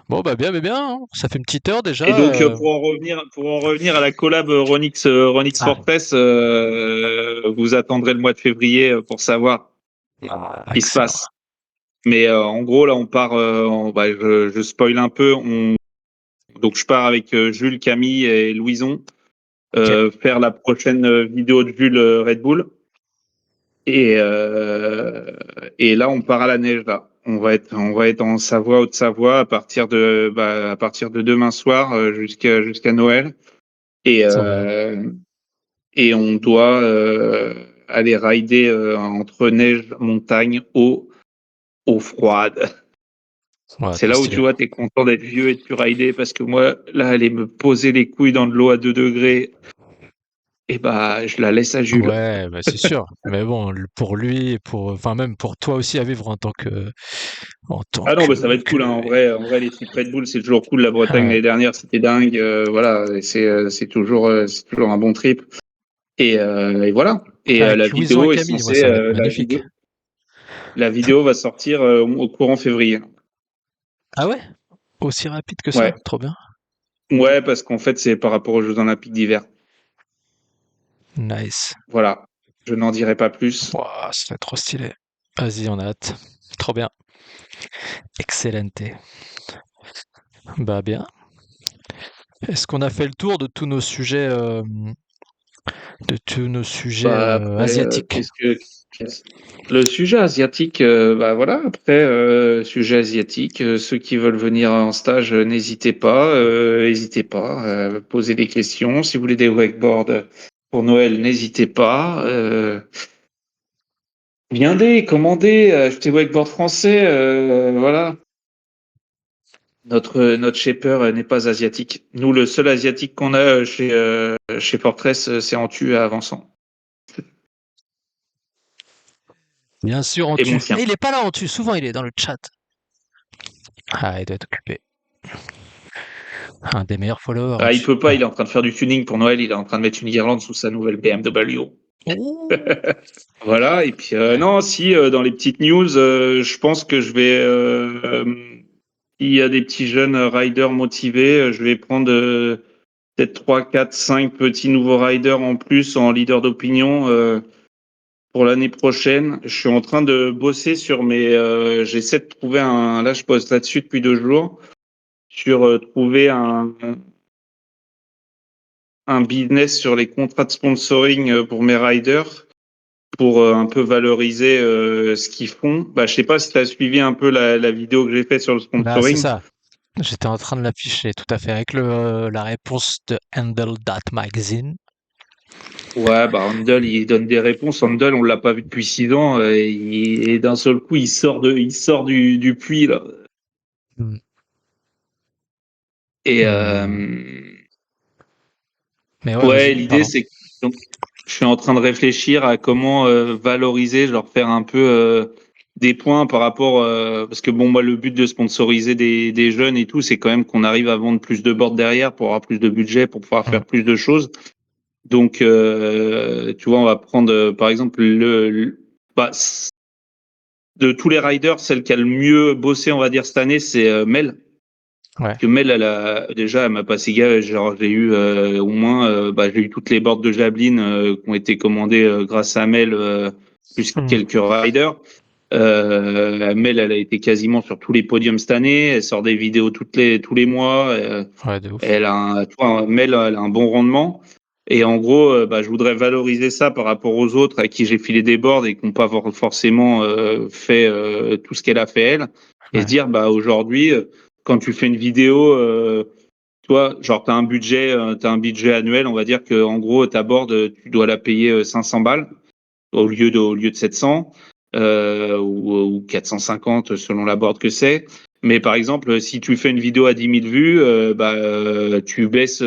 Bon bah bien, hein. Ça fait une petite heure Et déjà. donc, pour en revenir à la collab Ronix Ah, Fortress, vous attendrez le mois de février pour savoir ce qui se excellent. passe. Mais en gros, là, on part. Je spoil un peu. Donc, je pars avec Jules, Camille et Louison Ok, faire la prochaine vidéo de Jules Red Bull. Et, et là, on part à la neige. Là, on va être en Savoie, Haute-Savoie, à partir de demain soir jusqu'à Noël. Et trop bien. et on doit aller rider entre neige, montagne, eau froide. Ouais, C'est trop là où tu stylé. vois, t'es content d'être vieux et de plus rider parce que moi, là, aller me poser les couilles dans de l'eau à 2 degrés, et bah, je la laisse à Jules. Ouais, bah c'est sûr. Mais bon, pour lui et enfin même pour toi aussi à vivre en tant Ah non, bah, ça va être que, cool, hein. En vrai, les trips Red Bull, c'est toujours cool. La Bretagne ouais. l'année dernière, c'était dingue. Voilà, et c'est toujours un bon trip. Et voilà. Et Avec Louison et Camille, moi ça va être magnifique. la vidéo va sortir au courant février. Ah ouais? Aussi rapide que ça? Ouais. Trop bien. Ouais, parce qu'en fait, c'est par rapport aux Jeux Olympiques d'hiver. Nice. Voilà. Je n'en dirai pas plus. Ouah, ce serait trop stylé. Vas-y, on a hâte. Trop bien. Excellente. Bah bien. Est-ce qu'on a fait le tour de tous nos sujets Bah après, asiatiques? le sujet asiatique, bah voilà. Après, sujet asiatique, ceux qui veulent venir en stage, n'hésitez pas. Posez des questions. Si vous voulez des wakeboards pour Noël, n'hésitez pas. Viendez, commandez, achetez wakeboard français. Voilà. Notre shaper n'est pas asiatique. Nous, le seul asiatique qu'on a chez Fortress, c'est Antu à Avançon. Bien sûr, Et mon Antu. sien. Eh, il est pas là, Antu. Souvent, il est dans le chat. Ah, il doit être occupé. Un des meilleurs followers, Ah, il Antu. peut pas, il est en train de faire du tuning pour Noël, il est en train de mettre une guirlande sous sa nouvelle BMW. Ouh. Voilà, et puis non, si dans les petites news, je pense que s'il y a des petits jeunes riders motivés, je vais prendre peut-être 3, 4, 5 petits nouveaux riders en plus en leader d'opinion pour l'année prochaine. Je suis en train de bosser sur j'essaie de trouver là je bosse là-dessus depuis 2 jours, sur trouver un business sur les contrats de sponsoring pour mes riders pour un peu valoriser ce qu'ils font. Bah, je sais pas si tu as suivi un peu la vidéo que j'ai faite sur le Bah, c'est sponsoring. ça. J'étais en train de l'afficher, tout à fait, avec la réponse de Handle That Magazine. Ouais, bah Handel, il donne des réponses. Handel, on l'a pas vu depuis 6 ans et d'un seul coup, il sort du puits là. Hmm. Et Hmm. Mais ouais, ouais, vas-y, l'idée pardon. c'est que donc, je suis en train de réfléchir à comment valoriser, genre faire un peu des points par rapport parce que bon moi le but de sponsoriser des jeunes et tout, c'est quand même qu'on arrive à vendre plus de boards derrière pour avoir plus de budget pour pouvoir Hmm. faire plus de choses. Donc tu vois, on va prendre par exemple bah, de tous les riders, celle qui a le mieux bossé, on va dire cette année, c'est Mel. Ouais. Que Mel, elle m'a passé gars, genre j'ai eu au moins, j'ai eu toutes les boards de Javelin qui ont été commandées grâce à Mel, plus Hmm. quelques riders. Mel, elle a été quasiment sur tous les podiums cette année. Elle sort des vidéos tous les mois. Ouais, de ouf. Elle a tu vois, Mel, elle a un bon rendement. Et en gros, je voudrais valoriser ça par rapport aux autres à qui j'ai filé des boards et qui n'ont pas forcément fait tout ce qu'elle a fait elle. Et se Ouais. dire, bah aujourd'hui, quand tu fais une vidéo, toi, genre t'as un budget annuel, on va dire que en gros ta board, tu dois la payer 500 balles au lieu de 700 ou 450 selon la board que c'est. Mais par exemple, si tu fais une vidéo à 10 000 vues, tu baisses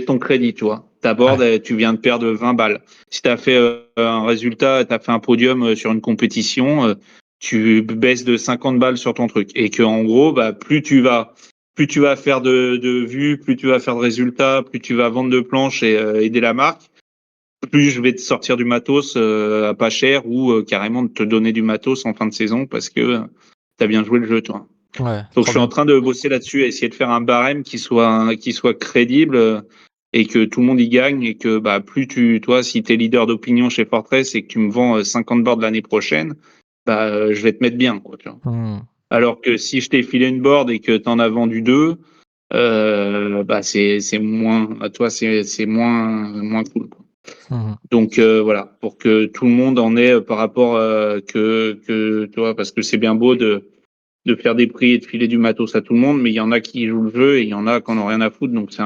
ton crédit, tu vois. T'abordes, Ouais. tu viens de perdre 20 balles. Si tu as fait un résultat, tu as fait un podium sur une compétition, tu baisses de 50 balles sur ton truc. Et que en gros, plus tu vas faire de vues, plus tu vas faire de résultats, plus tu vas vendre de planches et aider la marque, plus je vais te sortir du matos à pas cher ou carrément de te donner du matos en fin de saison parce que tu as bien joué le jeu, toi. Ouais, Donc je trop suis en bien. train de bosser là-dessus, essayer de faire un barème qui soit crédible et que tout le monde y gagne et que toi, si tu es leader d'opinion chez Fortress et que tu me vends 50 boards l'année prochaine, je vais te mettre bien, quoi, tu vois. Hmm. Alors que si je t'ai filé une board et que tu en as vendu deux, c'est moins à toi, c'est moins cool, quoi. Mhm. Donc voilà, pour que tout le monde en ait par rapport que toi, parce que c'est bien beau de faire des prix et de filer du matos à tout le monde, mais il y en a qui jouent le jeu et il y en a qui en ont rien à foutre, donc c'est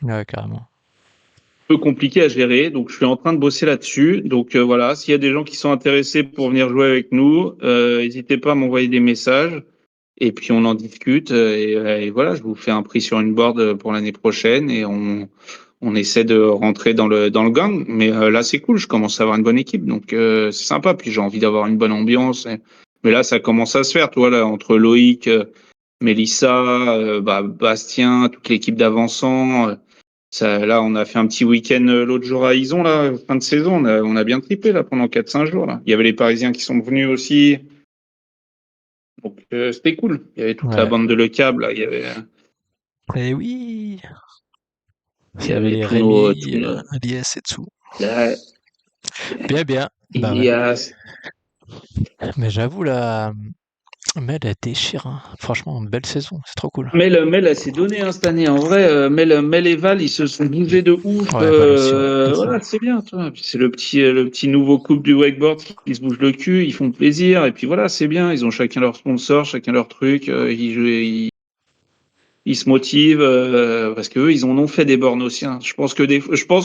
Ouais, carrément. peu compliqué à gérer. Donc je suis en train de bosser là-dessus. Donc voilà, s'il y a des gens qui sont intéressés pour venir jouer avec nous, n'hésitez pas à m'envoyer des messages et puis on en discute et voilà, je vous fais un prix sur une board pour l'année prochaine et on essaie de rentrer dans le gang. Mais là c'est cool, je commence à avoir une bonne équipe, donc c'est sympa. Puis j'ai envie d'avoir une bonne ambiance. Mais là ça commence à se faire, toi là entre Loïc, Mélissa, Bastien, toute l'équipe d'Avançant. Là, on a fait un petit week-end l'autre jour à Ison, là, fin de saison. On a bien trippé là pendant 4-5 jours. Là. Il y avait les Parisiens qui sont venus aussi. Donc c'était cool. Il y avait toute la Ouais. bande de Le Câble. Là. Et oui, Il il y y avait avait les tous nos, Rémi, Lies et tout. là, Bien, bien. Bah ouais. Ilias. Mais j'avoue, là, Mel, elle déchire, hein. Franchement, une belle saison. C'est trop cool. Mel, elle s'est donnée hein, cette année. En vrai, Mel et Val, ils se sont bougés de ouf. Ouais, Val aussi, ouais. De fou. Voilà, c'est bien. Tu vois. Puis c'est le petit nouveau couple du wakeboard qui se bouge le cul. Ils font plaisir. Et puis voilà, c'est bien. Ils ont chacun leur sponsor, chacun leur truc. Ils se motivent parce que eux, ils en ont fait des bornes aussi. Hein. Je pense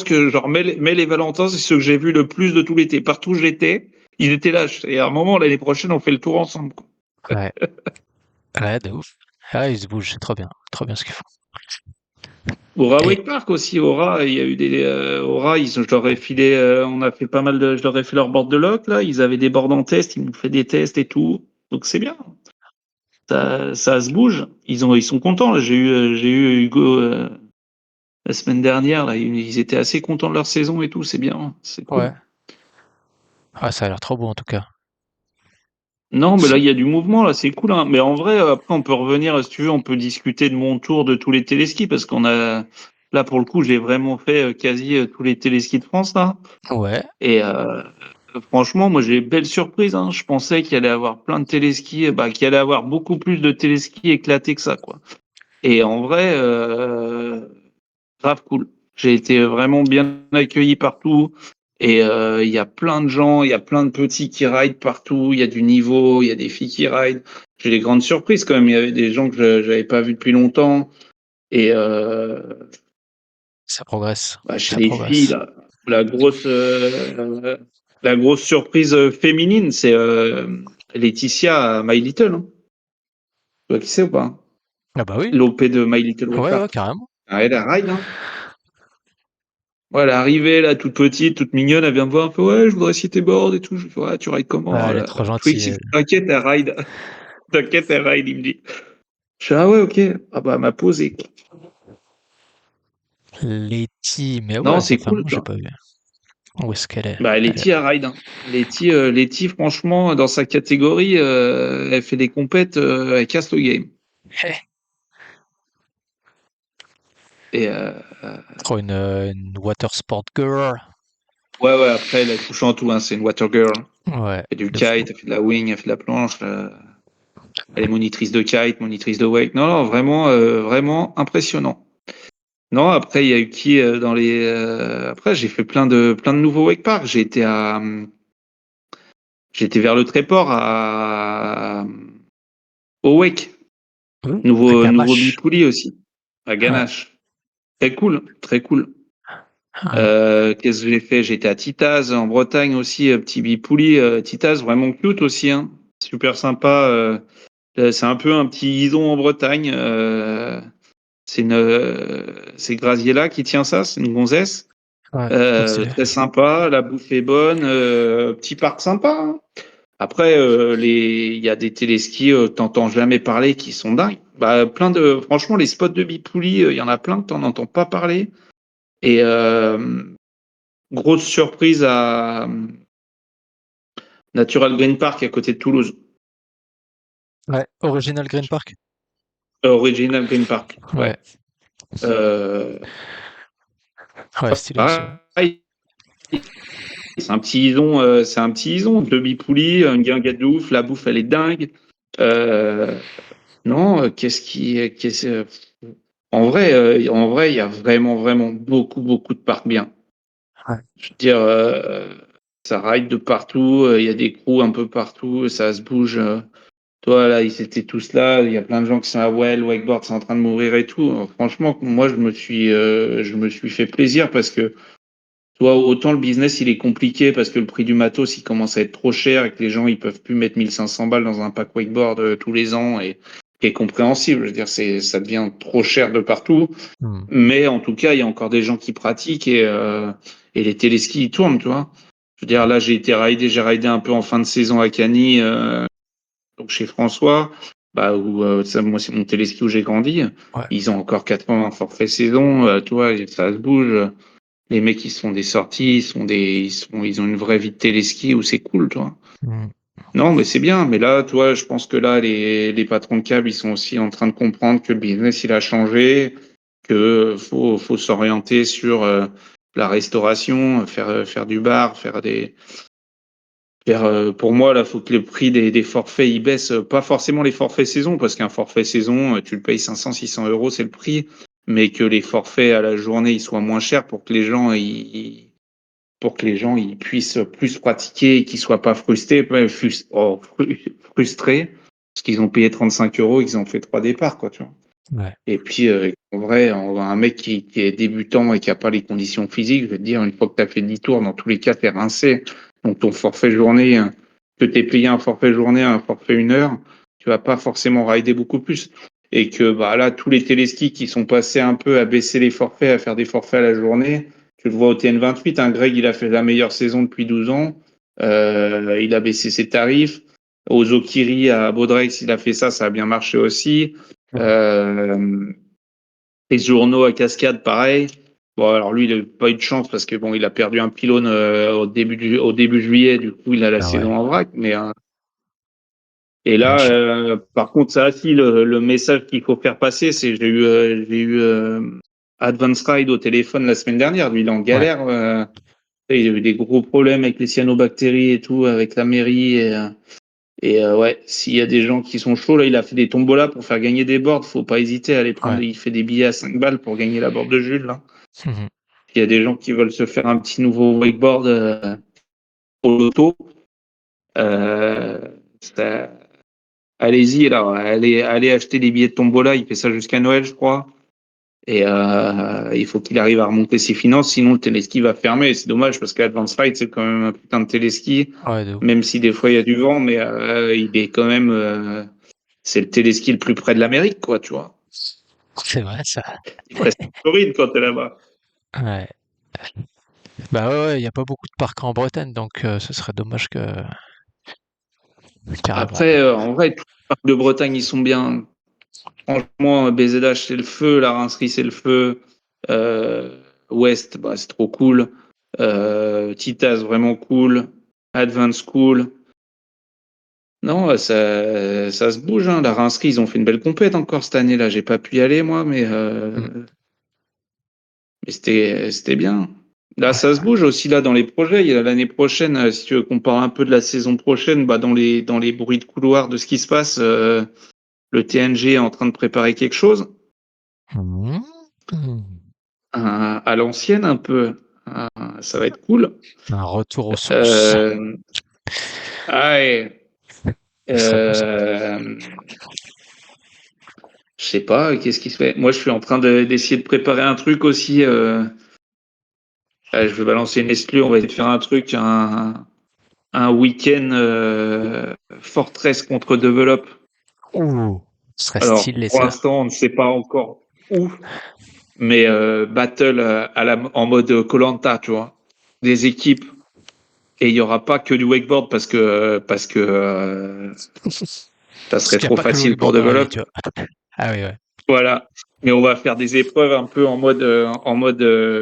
que genre Mel et Valentin, c'est ceux que j'ai vu le plus de tout l'été. Partout où j'étais, ils étaient là. Et à un moment, l'année prochaine, on fait le tour ensemble. Quoi. Ouais. Ouais, de ouf. Ah, ils se bougent, c'est trop bien. Trop bien ce qu'ils font. Aura Et Wake Park aussi, Aura, il y a eu des Aura, je leur ai filé, on a fait pas mal je leur ai fait leur board de lock là, ils avaient des boards en test, ils nous fait des tests et tout, donc c'est bien, ça se bouge, ils sont contents. Là. J'ai eu Hugo la semaine dernière là, ils étaient assez contents de leur saison et tout, c'est bien, c'est ouais. cool. Ah, ça a l'air trop beau en tout cas. Non, mais là, C'est- il y a du mouvement, là, c'est cool, hein. Mais en vrai, après, on peut revenir, si tu veux, on peut discuter de mon tour de tous les téléskis, parce là, pour le coup, j'ai vraiment fait quasi tous les téléskis de France, là. Ouais. Et franchement, moi, j'ai belle surprise, hein. Je pensais qu'il allait avoir plein de téléskis, qu'il allait avoir beaucoup plus de téléskis éclatés que ça, quoi. Et en vrai, grave cool. J'ai été vraiment bien accueilli partout. Et il y a plein de gens, il y a plein de petits qui ride partout. Il y a du niveau, il y a des filles qui ride. J'ai des grandes surprises quand même. Il y avait des gens que je n'avais pas vus depuis longtemps. Et Ça progresse. chez Ça les filles, progresse. là, la grosse, euh, la grosse surprise féminine, c'est Laetitia à My Little. Hein. Tu vois qui c'est ou pas? Ah bah oui. L'OP de My Little Wake Ouais, ouais, Park. carrément. Ah, elle ride, hein. Ouais, elle est arrivée, là, toute petite, toute mignonne, elle vient me voir un peu, ouais, je voudrais essayer tes boards et tout. Je lui fais, ouais, tu rides Ah, comment, elle est là? trop gentille, Twix, il elle. fait, t'inquiète, elle ride. T'inquiète, elle ride, il me dit. Je fais, ah ouais, ok. Ah bah, elle m'a posé. Letty, mais Non, ouais, ça c'est fait un cool, moment que tu j'ai vois. pas vu. Où est-ce qu'elle est? Bah, Letty, elle ride, hein. Letty, franchement, dans sa catégorie, elle fait des compètes, elle casse le game. Eh, Et trop une water sport girl. ouais, ouais, après, elle touche en tout, hein. C'est une water girl. Ouais, Elle fait du de fou. kite, elle fait de la wing, elle fait de la planche. Elle est monitrice de kite, monitrice de wake. Non, non, vraiment, vraiment impressionnant. Non, après, il y a eu qui dans les. Après, j'ai fait plein de nouveaux wake parks. J'ai été vers le Tréport au wake. À Nouveau Gamache. Bipouli aussi, à Ouais. Ganache. Très cool, très cool. Ah, Qu'est-ce que j'ai fait? J'étais à Titaz en Bretagne aussi, petit Bipouli. Titaz, vraiment cute aussi, hein. Super sympa. C'est un peu un petit idon en Bretagne. C'est Graziella qui tient ça, c'est une gonzesse. Ouais, trop stylé. Très sympa, la bouffe est bonne, petit parc sympa, hein. Après, il y a des téléskis, t'entends jamais parler, qui sont dingues. Bah, franchement, les spots de Bipouli, il y en a plein que t'en entends pas parler. Et grosse surprise à Natural Green Park à côté de Toulouse. Ouais, Original Green Park. Original Green Park, Ouais, ouais. Euh, ouais, stylé aussi. Ouais. pareil, c'est un petit ison, de Bipouli, une guinguette de ouf, la bouffe elle est dingue. Euh, non, en vrai, il y a vraiment, vraiment beaucoup, beaucoup de parcs bien. Ouais. Je veux dire, ça ride de partout, il y a des crews un peu partout, ça se bouge. Toi, là, ils étaient tous là, il y a plein de gens qui sont à Well, wakeboard, c'est en train de mourir et tout. Franchement, moi, je me suis fait plaisir parce que, toi, autant le business, il est compliqué parce que le prix du matos, il commence à être trop cher et que les gens, ils peuvent plus mettre 1500 balles dans un pack wakeboard tous les ans et qui est compréhensible. Je veux dire, ça devient trop cher de partout. Hmm. Mais en tout cas, il y a encore des gens qui pratiquent et les téléskis, ils tournent, tu vois. Je veux dire, là, j'ai ridé un peu en fin de saison à Cagny, donc chez François, bah, où, moi, c'est mon téléski où j'ai grandi. Ouais. Ils ont encore 80 forfaits saison, tu vois, et ça se bouge. Les mecs, ils se font des sorties, ils ont une vraie vie de téléski où c'est cool, tu vois. Hmm. Non, mais c'est bien. Mais là, tu vois, je pense que là, les patrons de câbles, ils sont aussi en train de comprendre que le business, il a changé, que faut s'orienter sur la restauration, faire du bar, pour moi, là, faut que le prix des forfaits, il baisse. Pas forcément les forfaits saison, parce qu'un forfait saison, tu le payes 500, 600 euros, c'est le prix. Mais que les forfaits à la journée, ils soient moins chers pour que les gens ils puissent plus pratiquer et qu'ils soient pas frustrés, frustrés parce qu'ils ont payé 35 euros, ils ont fait 3 départs, quoi, tu vois. Ouais. Et puis, en vrai, un mec qui est débutant et qui a pas les conditions physiques, je veux te dire, une fois que tu as fait 10 tours, dans tous les cas, t'es rincé. Donc, ton forfait journée, que t'es payé un forfait journée, un forfait 1 heure, tu vas pas forcément rider beaucoup plus. Et que, bah, là, tous les téléskis qui sont passés un peu à baisser les forfaits, à faire des forfaits à la journée, tu le vois au TN28, hein, Greg, il a fait la meilleure saison depuis 12 ans. Il a baissé ses tarifs. Aux Okiri, à Baudrex, il a fait ça, ça a bien marché aussi. Ouais. Euh, les journaux à Cascade, pareil. Bon, alors lui, il n'a pas eu de chance parce que bon, il a perdu un pylône au début juillet. Du coup, il a la Ah ouais. saison en vrac. Et Ouais, là, par contre, ça aussi, le message qu'il faut faire passer, c'est j'ai eu Advance Ride au téléphone la semaine dernière. Lui, il est en ouais. galère. Il a eu des gros problèmes avec les cyanobactéries et tout, avec la mairie. Ouais, s'il y a des gens qui sont chauds, là, il a fait des tombolas pour faire gagner des boards. Faut pas hésiter à les prendre. Ouais. Il fait des billets à 5 balles pour gagner la board de Jules, là. Mhm. Il y a des gens qui veulent se faire un petit nouveau wakeboard pour l'auto. Euh, ça- Allez-y, là. Allez acheter des billets de tombola. Il fait ça jusqu'à Noël, je crois. Et il faut qu'il arrive à remonter ses finances, sinon le téléski va fermer. C'est dommage parce qu'Advance Ride, c'est quand même un putain de téléski. Ouais, de ouf. Même si des fois il y a du vent, mais il est quand même. C'est le téléski le plus près de l'Amérique, quoi, tu vois. C'est vrai, ça. C'est presque en Floride quand t'es là-bas. Ouais. Bah ouais, ouais, il y a pas beaucoup de parcs en Bretagne, donc ce serait dommage que carrément. Après, en vrai, tous les parcs de Bretagne, ils sont bien. Franchement, BZH, c'est le feu. La Rincerie, c'est le feu. Euh, Ouest, bah, c'est trop cool. Titas, vraiment cool. Advance, cool. Non, ça se bouge, hein. La Rincerie, ils ont fait une belle compète encore cette année-là. J'ai pas pu y aller, moi, Mm. mais c'était bien. Là, Ouais, ça se bouge aussi là dans les projets. Il y a l'année prochaine, si tu veux qu'on parle un peu de la saison prochaine, bah dans les bruits de couloir de ce qui se passe, le TNG est en train de préparer quelque chose Mhm. Mhm. à l'ancienne un peu. Euh, Ça va être cool. Un retour aux sources. Euh, ah ouais, Ce serait beau ça. euh, je sais pas, qu'est-ce qui se fait? Moi, je suis en train d'essayer de préparer un truc aussi. Je vais balancer une exclue. On va essayer de faire un truc, un week-end Fortress contre Develop. Ouh, ce serait Alors, stylé pour ça. l'instant, on ne sait pas encore où, mais battle en mode koh tu vois. Des équipes. Et il n'y aura pas que du wakeboard parce que ça Parce serait qu'il n'y a trop pas que le facile pour wakeboard dans la vie, develop. tu vois. Ah oui, ouais. Voilà. Mais on va faire des épreuves un peu en mode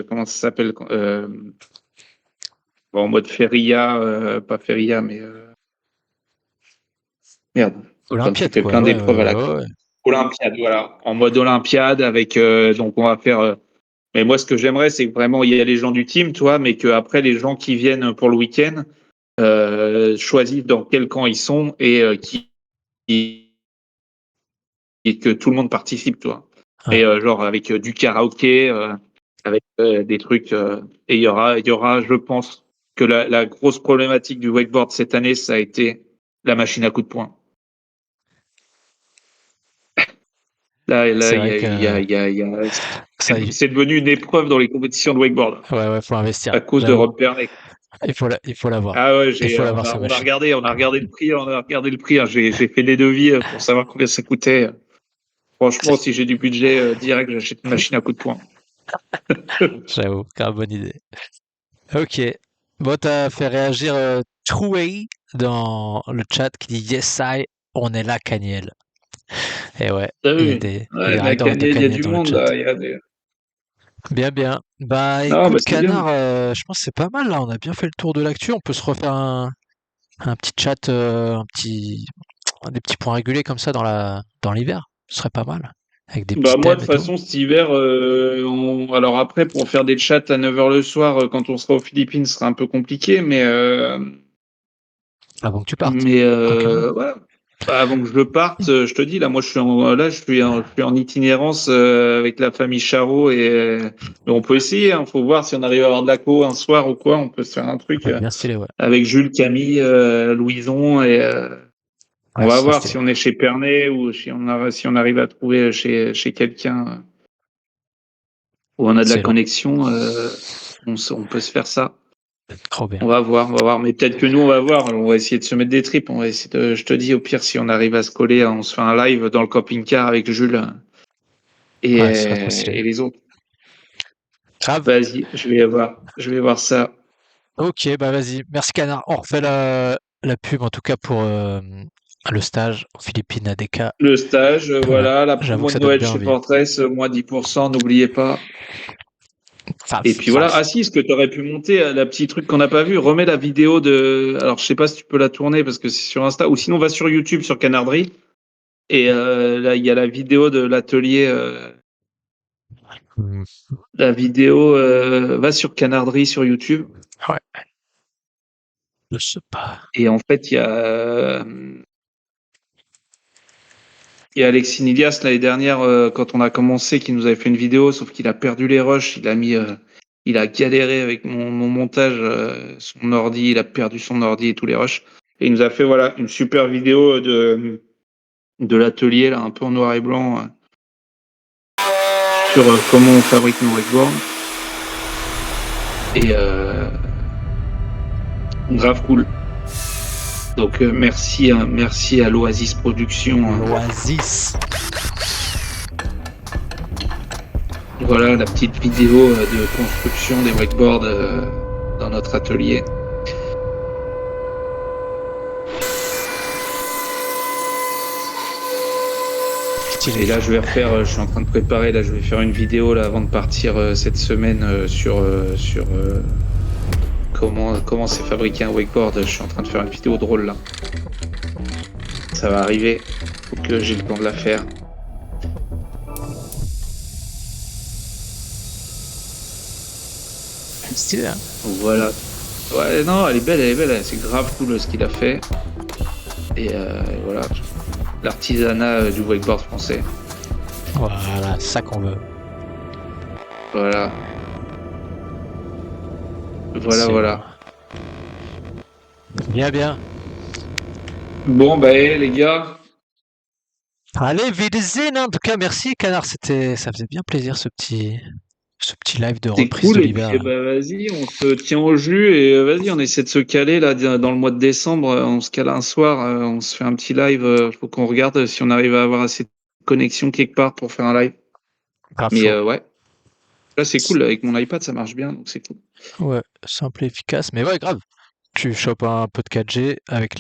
comment ça s'appelle en mode feria, pas feria, mais merde. Quand tu Olympiade, fais quoi. plein Ouais, d'épreuves à la ouais, ouais. Olympiade, voilà. En mode Olympiade avec donc on va faire. Mais moi, ce que j'aimerais, c'est que vraiment il y a les gens du team, toi, mais que après les gens qui viennent pour le week-end choisissent dans quel camp ils sont et que tout le monde participe, toi. Ouais. Et genre avec du karaoké, avec des trucs. Et il y aura, je pense, que la grosse problématique du wakeboard cette année, ça a été la machine à coups de poing. Là, C'est il y vrai a, il y a, que il y a, il y a- ça, c'est devenu une épreuve dans les compétitions de wakeboard ouais, ouais, faut investir. à cause de J'avoue. Rob Pernet. Il faut l'avoir. Ah ouais, Il faut on l'avoir, a, sa on a machine. regardé, le prix. Hein. J'ai fait des devis pour savoir combien ça coûtait. Franchement, si j'ai du budget direct, j'achète une machine à coups de poing. J'avoue, grave bonne idée. Ok. Bon, t'as fait réagir Trouey dans le chat qui dit Yes, I, on est là, Caniel. Et ouais, T'as il y a vu? des Ouais, la riders de cagnotte, il y a Caniel du dans le monde chat. là. Il y a des... Bien, bien. Bah Non, bah écoute, c'est bien. Canard, je pense que c'est pas mal là. On a bien fait le tour de l'actu. On peut se refaire un petit chat, des petits points réguliers comme ça dans l'hiver. Ce serait pas mal. Avec des Bah petits moi, de thèmes toute et tout. façon, cet hiver, alors après, pour faire des chats à 9 h le soir, quand on sera aux Philippines, ce sera un peu compliqué, Avant que tu partes, mais tranquillement. voilà. Bah, avant que je parte, je te dis, là, moi, je suis en itinérance avec la famille Charot mais on peut essayer, hein, faut voir si on arrive à avoir de la co un soir ou quoi, on peut se faire un truc Ouais, bien stylé, ouais. avec Jules, Camille, Louison on Ouais, ce va serait voir stylé. si on est chez Pernay ou si on arrive à trouver chez quelqu'un où on a de la Excellent. connexion. On peut se faire ça. Trop bien. On va voir. Mais peut-être que nous, on va voir. On va essayer de se mettre des tripes. On va essayer je te dis, au pire, si on arrive à se coller, on se fait un live dans le camping-car avec Jules Ouais, ce serait trop stylé. et les autres. Grave. Vas-y, je vais voir ça. Ok, bah vas-y. Merci Canard. On refait la pub en tout cas pour le stage aux Philippines ADK. Le stage, Voilà. voilà, la J'avoue promo que de ça donne Noël bien chez envie. Fortress, moins 10%, n'oubliez pas. Et Faf, puis voilà, faf. ah si, ce que tu aurais pu monter, la petite truc qu'on n'a pas vu, remets la vidéo de. Alors je sais pas si tu peux la tourner parce que c'est sur Insta, ou sinon va sur YouTube, sur Canardry, et là il y a la vidéo de l'atelier. Hmm. La vidéo, va sur Canardry sur YouTube, Ouais, je sais pas. et en fait il y a Alexis Nilias l'année dernière quand on a commencé, qui nous avait fait une vidéo, sauf qu'il a perdu les rushs, il a galéré avec mon montage, son ordi, il a perdu son ordi et tous les rushs. Et il nous a fait voilà une super vidéo de l'atelier là, un peu en noir et blanc, sur comment on fabrique nos wakeboards. Et grave cool. Donc merci à l'Oasis Production. L'Oasis. Voilà la petite vidéo de construction des wakeboards dans notre atelier. Stylé. Et là, je suis en train de préparer, là, je vais faire une vidéo là avant de partir cette semaine sur comment c'est fabriqué un wakeboard. Je suis en train de faire une vidéo drôle là. Ça va arriver. Faut que j'ai le temps de la faire. Stylé, hein. Voilà. Ouais, non, elle est belle, elle est belle. C'est grave cool ce qu'il a fait. Et voilà, l'artisanat du wakeboard français. Voilà, c'est ça qu'on veut. Voilà, voilà, Excellent. voilà. Bien, bien. Bon, bah, les gars, Allez, Wiedersehen, hein. En tout cas, merci, Canard. Ça faisait bien plaisir, ce petit. ce petit live de C'est reprise de cool, et l'hiver. puis bah, vas-y, on se tient au jus, et vas-y, on essaie de se caler là dans le mois de décembre, on se cale un soir, on se fait un petit live, faut qu'on regarde si on arrive à avoir assez de connexion quelque part pour faire un live. Grave Mais chaud. ouais, là c'est cool, avec mon iPad ça marche bien, donc c'est cool. Ouais, simple et efficace. Mais ouais, grave. Tu chopes un peu de 4G avec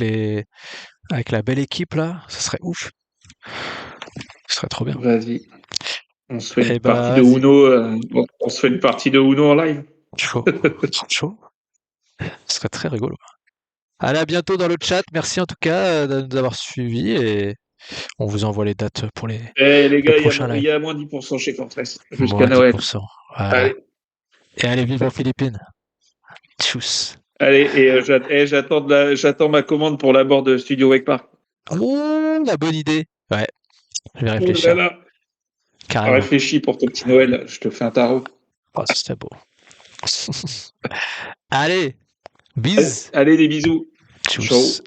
la belle équipe là, ça serait ouf. Ce serait trop bien. Vas-y, on se fait une Eh partie bah, de vas-y. Uno, on se fait une partie de Uno en live. Chaud. Trop chaud. Ce serait très rigolo. Allez, à bientôt dans le chat. Merci en tout cas de nous avoir suivis et on vous envoie les dates pour Eh les le gars, prochain il live. y a moins 10% chez Fortress jusqu'à Moins Noël. 10%. Voilà. Allez, Et allez vivre aux Philippines. Tchuss. allez, et j'attends ma commande pour la board de Studio Wake Park. Oh, la bonne idée. Ouais, je vais Oh là réfléchir. là, Carrément. réfléchis pour ton petit Noël, je te fais un tarot. Oh, ce serait beau. Allez, Allez, bis. allez, des bisous. Ciao. Tchuss.